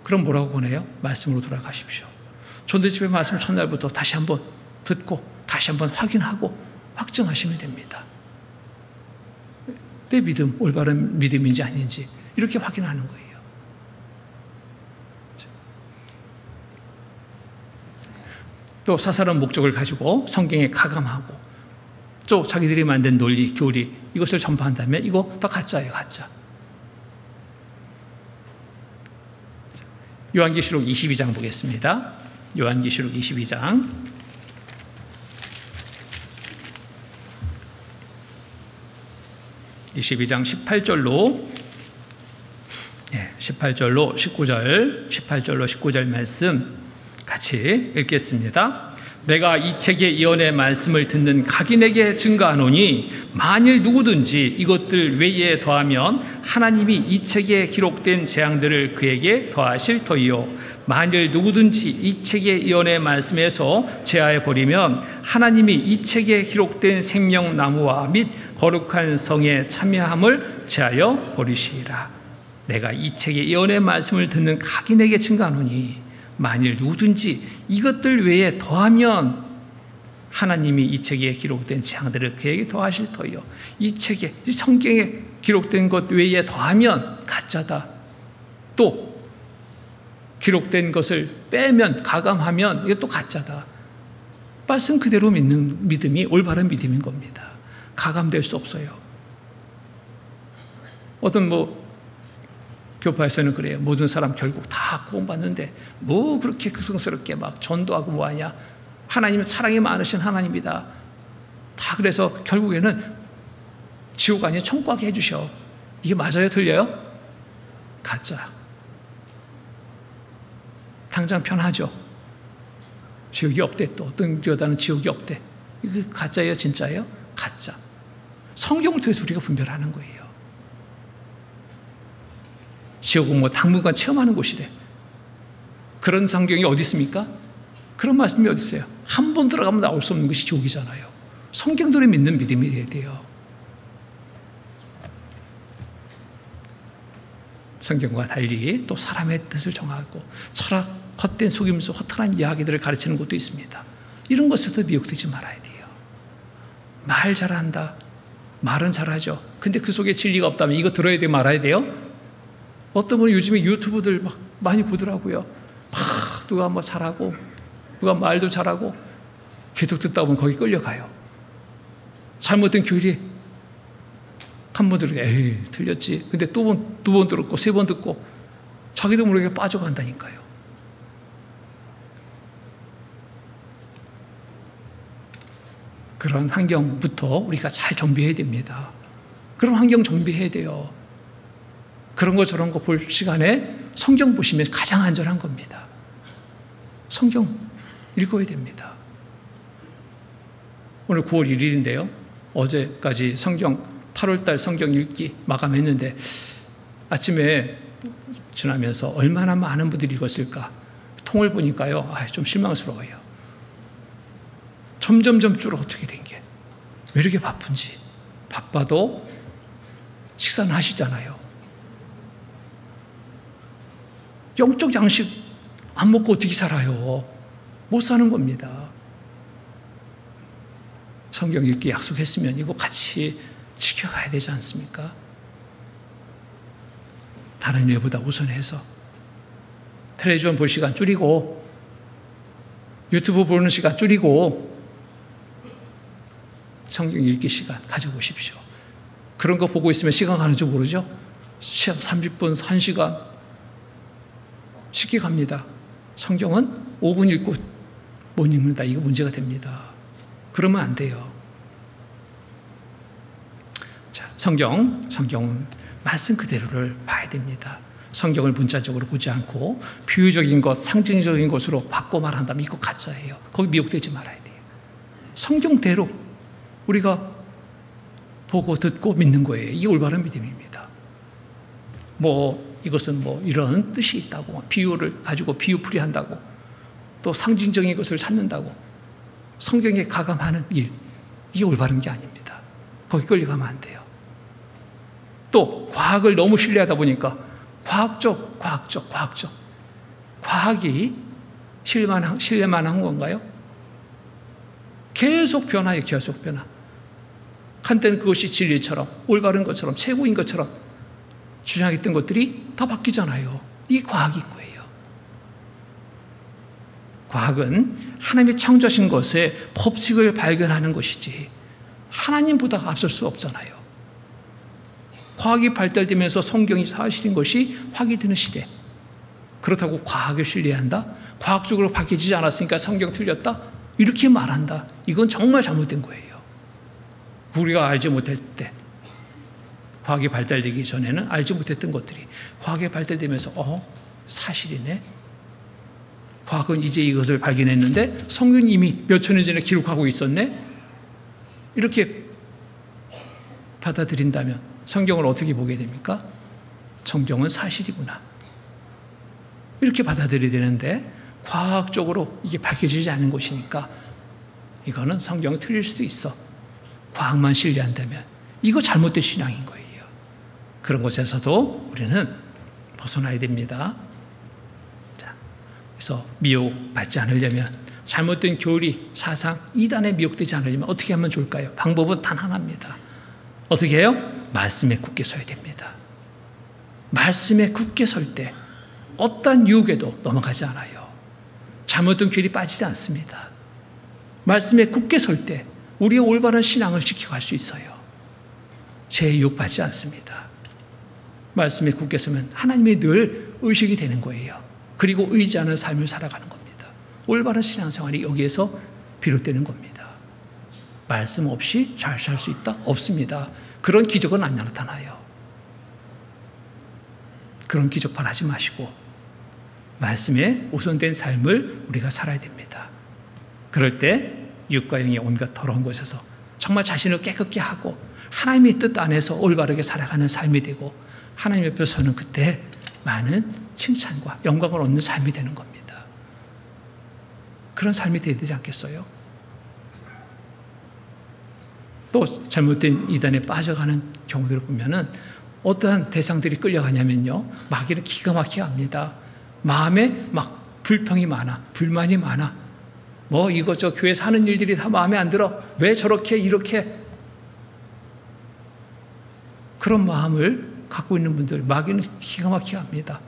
그럼 뭐라고 권해요? 말씀으로 돌아가십시오. 전도집회 말씀 첫날부터 다시 한번 듣고 다시 한번 확인하고 확정하시면 됩니다. 내 믿음, 올바른 믿음인지 아닌지 이렇게 확인하는 거예요. 또 사사로운 목적을 가지고 성경에 가감하고 또 자기들이 만든 논리, 교리 이것을 전파한다면 이거 다 가짜예요, 가짜. 요한계시록 22장 보겠습니다. 요한계시록 22장 18절로 19절 말씀 같이 읽겠습니다. 내가 이 책의 예언의 말씀을 듣는 각인에게 증거하노니 만일 누구든지 이것들 외에 더하면 하나님이 이 책에 기록된 재앙들을 그에게 더하실 터이요 만일 누구든지 이 책의 예언의 말씀에서 제하해 버리면 하나님이 이 책에 기록된 생명나무와 및 거룩한 성에 참여함을 제하여 버리시리라. 내가 이 책의 예언의 말씀을 듣는 각인에게 증거하노니 만일 누구든지 이것들 외에 더하면 하나님이 이 책에 기록된 재앙들을 그에게 더하실 터이요. 이 책에, 이 성경에 기록된 것 외에 더하면 가짜다. 또 기록된 것을 빼면, 가감하면 이게 또 가짜다. 말씀 그대로 믿는 믿음이 올바른 믿음인 겁니다. 가감될 수 없어요. 어떤 교파에서는 그래요. 모든 사람 결국 다 구원받는데 뭐 그렇게 극성스럽게 막 전도하고 뭐하냐. 하나님은 사랑이 많으신 하나님이다. 다 그래서 결국에는 지옥 아니면 천국 가게 해주셔. 이게 맞아요? 틀려요? 가짜. 당장 편하죠. 지옥이 없대. 또 어떤 교단은 지옥이 없대. 이게 가짜예요? 진짜예요? 가짜. 성경을 통해서 우리가 분별하는 거예요. 지옥은 당분간 체험하는 곳이래. 그런 성경이 어디 있습니까? 그런 말씀이 어디 있어요? 한 번 들어가면 나올 수 없는 것이 지옥이잖아요. 성경대로 믿는 믿음이 돼야 돼요. 성경과 달리 또 사람의 뜻을 정하고 철학, 헛된 속임수, 허탈한 이야기들을 가르치는 것도 있습니다. 이런 것에서 미혹되지 말아야 돼요. 말 잘한다. 말은 잘하죠. 근데 그 속에 진리가 없다면 이거 들어야 돼요? 말아야 돼요? 어떤 분은 요즘에 유튜브들 막 많이 보더라고요. 막 누가 잘하고 누가 말도 잘하고 계속 듣다 보면 거기 끌려가요. 잘못된 교리 한 번 들으면 에이 틀렸지. 근데 두 번 들었고 세 번 듣고 자기도 모르게 빠져간다니까요. 그런 환경부터 우리가 잘 정비해야 됩니다. 그런 환경 정비해야 돼요. 그런 거 저런 거 볼 시간에 성경 보시면 가장 안전한 겁니다. 성경 읽어야 됩니다. 오늘 9월 1일인데요. 어제까지 8월달 성경 읽기 마감했는데 아침에 지나면서 얼마나 많은 분들이 읽었을까 통을 보니까요. 좀 실망스러워요. 점점점 줄어 어떻게 된 게. 왜 이렇게 바쁜지. 바빠도 식사는 하시잖아요. 영적 양식 안 먹고 어떻게 살아요? 못 사는 겁니다. 성경 읽기 약속했으면 이거 같이 지켜가야 되지 않습니까? 다른 일보다 우선해서 텔레비전 볼 시간 줄이고 유튜브 보는 시간 줄이고 성경 읽기 시간 가져보십시오. 그런 거 보고 있으면 시간 가는 줄 모르죠? 시험 30분, 1시간 쉽게 갑니다. 성경은 5분 읽고 못 읽는다. 이거 문제가 됩니다. 그러면 안 돼요. 자, 성경은 말씀 그대로를 봐야 됩니다. 성경을 문자적으로 보지 않고 비유적인 것, 상징적인 것으로 바꿔 말한다면 이거 가짜예요. 거기 미혹되지 말아야 돼요. 성경대로 우리가 보고 듣고 믿는 거예요. 이게 올바른 믿음입니다. 이것은 이런 뜻이 있다고 비유를 가지고 비유풀이 한다고 또 상징적인 것을 찾는다고 성경에 가감하는 일, 이게 올바른 게 아닙니다. 거기 끌려가면 안 돼요. 또 과학을 너무 신뢰하다 보니까 과학적. 과학이 신뢰만한 건가요? 계속 변화해요. 계속 변화. 한때는 그것이 진리처럼 올바른 것처럼 최고인 것처럼 주장했던 것들이 다 바뀌잖아요. 이게 과학인 거예요. 과학은 하나님의 창조하신 것의 법칙을 발견하는 것이지 하나님보다 앞설 수 없잖아요. 과학이 발달되면서 성경이 사실인 것이 확인되는 시대. 그렇다고 과학을 신뢰한다? 과학적으로 밝혀지지 않았으니까 성경 틀렸다? 이렇게 말한다. 이건 정말 잘못된 거예요. 우리가 알지 못할 때, 과학이 발달되기 전에는 알지 못했던 것들이 과학이 발달되면서 사실이네. 과학은 이제 이것을 발견했는데 성경이 이미 몇천 년 전에 기록하고 있었네. 이렇게 받아들인다면 성경을 어떻게 보게 됩니까? 성경은 사실이구나. 이렇게 받아들여야 되는데 과학적으로 이게 밝혀지지 않은 것이니까 이거는 성경이 틀릴 수도 있어. 과학만 신뢰한다면 이거 잘못된 신앙인 거예요. 그런 것에서도 우리는 벗어나야 됩니다. 자, 그래서 미혹받지 않으려면 잘못된 교리, 사상, 이단에 미혹되지 않으려면 어떻게 하면 좋을까요? 방법은 단 하나입니다. 어떻게 해요? 말씀에 굳게 서야 됩니다. 말씀에 굳게 설 때 어떤 유혹에도 넘어가지 않아요. 잘못된 길이 빠지지 않습니다. 말씀에 굳게 설 때 우리의 올바른 신앙을 지켜갈 수 있어요. 죄에 유혹받지 않습니다. 말씀에 굳게 서면 하나님의 늘 의식이 되는 거예요. 그리고 의지하는 삶을 살아가는 겁니다. 올바른 신앙생활이 여기에서 비롯되는 겁니다. 말씀 없이 잘 살 수 있다? 없습니다. 그런 기적은 안 나타나요. 그런 기적 바라지 마시고 말씀에 우선된 삶을 우리가 살아야 됩니다. 그럴 때 육과 영의 온갖 더러운 것에서 정말 자신을 깨끗게 하고 하나님의 뜻 안에서 올바르게 살아가는 삶이 되고 하나님 옆에 서는 그때 많은 칭찬과 영광을 얻는 삶이 되는 겁니다. 그런 삶이 되어야 되지 않겠어요? 또 잘못된 이단에 빠져가는 경우들을 보면은 어떠한 대상들이 끌려가냐면요, 마귀는 기가 막히게 합니다. 마음에 막 불평이 많아, 불만이 많아. 뭐 이것저 교회에서 하는 일들이 다 마음에 안 들어. 왜 저렇게 이렇게. 그런 마음을 갖고 있는 분들 마귀는 기가 막히게 합니다.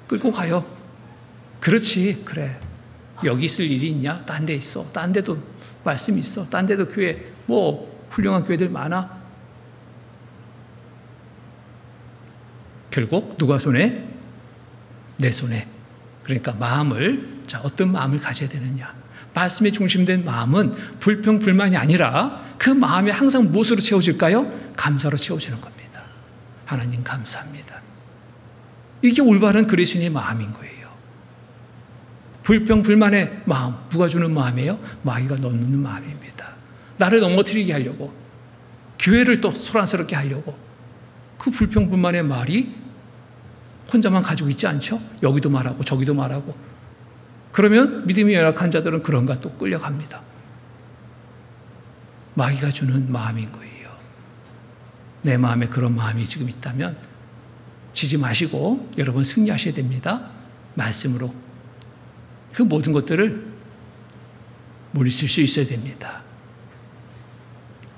끌고 가요. 그렇지, 그래. 여기 있을 일이 있냐? 딴 데 있어. 딴 데도 말씀이 있어. 딴 데도 교회 뭐 훌륭한 교회들 많아. 결국 누가 손해? 내 손에. 그러니까 마음을, 자, 어떤 마음을 가져야 되느냐? 말씀에 중심된 마음은 불평, 불만이 아니라 그 마음이 항상 무엇으로 채워질까요? 감사로 채워지는 겁니다. 하나님 감사합니다. 이게 올바른 그리스도인의 마음인 거예요. 불평, 불만의 마음, 누가 주는 마음이에요? 마귀가 넣는 마음입니다. 나를 넘어뜨리게 하려고, 교회를 또 소란스럽게 하려고. 그 불평, 불만의 말이 혼자만 가지고 있지 않죠? 여기도 말하고 저기도 말하고. 그러면 믿음이 열악한 자들은 그런가 또 끌려갑니다. 마귀가 주는 마음인 거예요. 내 마음에 그런 마음이 지금 있다면 지지 마시고 여러분 승리하셔야 됩니다. 말씀으로 그 모든 것들을 물리칠 수 있어야 됩니다.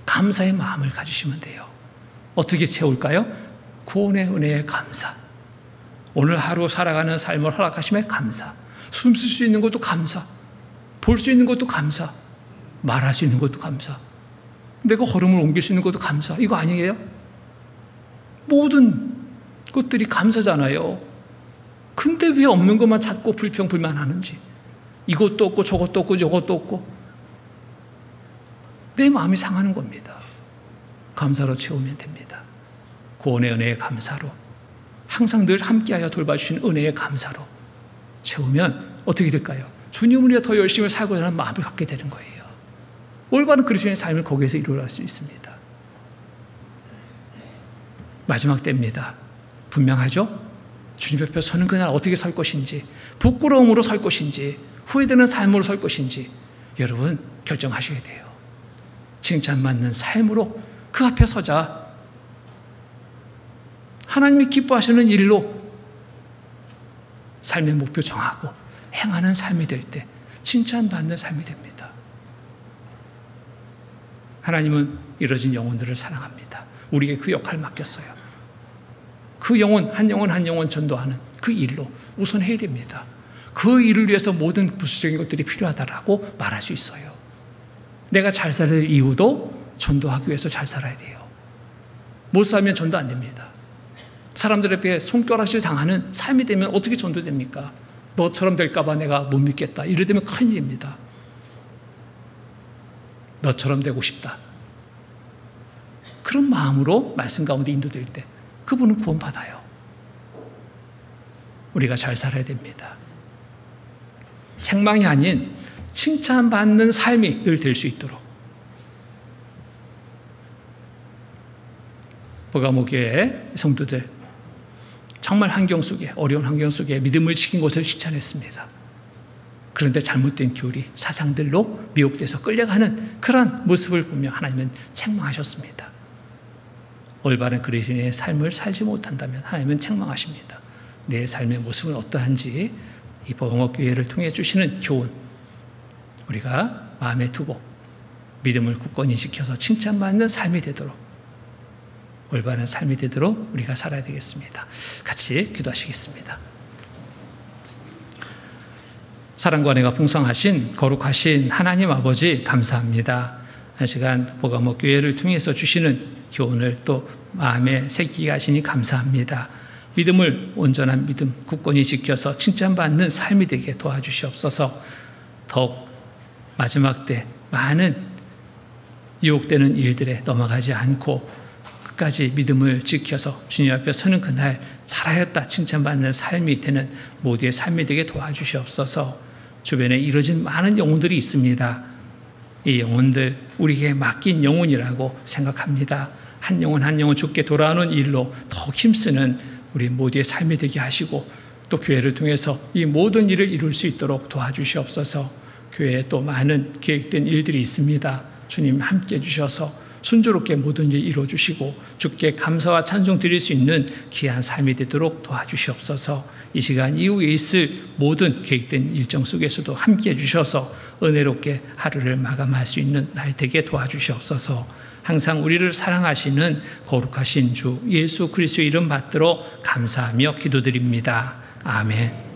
감사의 마음을 가지시면 돼요. 어떻게 채울까요? 구원의 은혜에 감사. 오늘 하루 살아가는 삶을 허락하심에 감사. 숨 쉴 수 있는 것도 감사. 볼 수 있는 것도 감사. 말할 수 있는 것도 감사. 내가 걸음을 옮길 수 있는 것도 감사. 이거 아니에요? 모든 것들이 감사잖아요. 근데 왜 없는 것만 찾고 불평, 불만하는지. 이것도 없고 저것도 없고 저것도 없고. 내 마음이 상하는 겁니다. 감사로 채우면 됩니다. 구원의 은혜의 감사로. 항상 늘 함께하여 돌봐주신 은혜의 감사로 채우면 어떻게 될까요? 주님을 위해 더 열심히 살고자 하는 마음을 갖게 되는 거예요. 올바른 그리스도인의 삶을 거기에서 이루어갈 수 있습니다. 마지막 때입니다. 분명하죠? 주님 옆에 서는 그날 어떻게 설 것인지, 부끄러움으로 설 것인지, 후회되는 삶으로 설 것인지, 여러분 결정하셔야 돼요. 칭찬받는 삶으로 그 앞에 서자. 하나님이 기뻐하시는 일로 삶의 목표 정하고 행하는 삶이 될 때 칭찬받는 삶이 됩니다. 하나님은 이뤄진 영혼들을 사랑합니다. 우리에게 그 역할을 맡겼어요. 그 영혼, 한 영혼 전도하는 그 일로 우선해야 됩니다. 그 일을 위해서 모든 부수적인 것들이 필요하다라고 말할 수 있어요. 내가 잘 살아야 이유도 전도하기 위해서 잘 살아야 돼요. 못 살면 전도 안 됩니다. 사람들에게 손가락질 당하는 삶이 되면 어떻게 전도됩니까? 너처럼 될까봐 내가 못 믿겠다. 이러되면 큰일입니다. 너처럼 되고 싶다. 그런 마음으로 말씀 가운데 인도될 때 그분은 구원받아요. 우리가 잘 살아야 됩니다. 책망이 아닌 칭찬받는 삶이 늘 될 수 있도록 버가모 교회 성도들 정말 환경 속에 어려운 환경 속에 믿음을 지킨 것을 칭찬했습니다. 그런데 잘못된 교리, 사상들로 미혹돼서 끌려가는 그런 모습을 보며 하나님은 책망하셨습니다. 올바른 그리스도인의 삶을 살지 못한다면 하나님은 책망하십니다. 내 삶의 모습은 어떠한지 이 버가모 교회를 통해 주시는 교훈 우리가 마음에 두고 믿음을 굳건히 지켜서 칭찬받는 삶이 되도록 올바른 삶이 되도록 우리가 살아야 되겠습니다. 같이 기도하시겠습니다. 사랑과 은혜가 풍성하신 거룩하신 하나님 아버지 감사합니다. 한 시간 버가모 교회를 통해서 주시는 교훈을 또 마음에 새기게 하시니 감사합니다. 믿음을 온전한 믿음 굳건히 지켜서 칭찬받는 삶이 되게 도와주시옵소서. 더욱 마지막 때 많은 유혹되는 일들에 넘어가지 않고 끝까지 믿음을 지켜서 주님 앞에 서는 그날 잘하였다 칭찬받는 삶이 되는 모두의 삶이 되게 도와주시옵소서. 주변에 이루어진 많은 영혼들이 있습니다. 이 영혼들 우리에게 맡긴 영혼이라고 생각합니다. 한 영혼 주께 돌아오는 일로 더 힘쓰는 우리 모두의 삶이 되게 하시고 또 교회를 통해서 이 모든 일을 이룰 수 있도록 도와주시옵소서. 교회에 또 많은 계획된 일들이 있습니다. 주님 함께 해주셔서 순조롭게 모든 일 이루어주시고 주께 감사와 찬송 드릴 수 있는 귀한 삶이 되도록 도와주시옵소서. 이 시간 이후에 있을 모든 계획된 일정 속에서도 함께 해주셔서 은혜롭게 하루를 마감할 수 있는 날 되게 도와주시옵소서. 항상 우리를 사랑하시는 거룩하신 주 예수 그리스도의 이름 받들어 감사하며 기도드립니다. 아멘.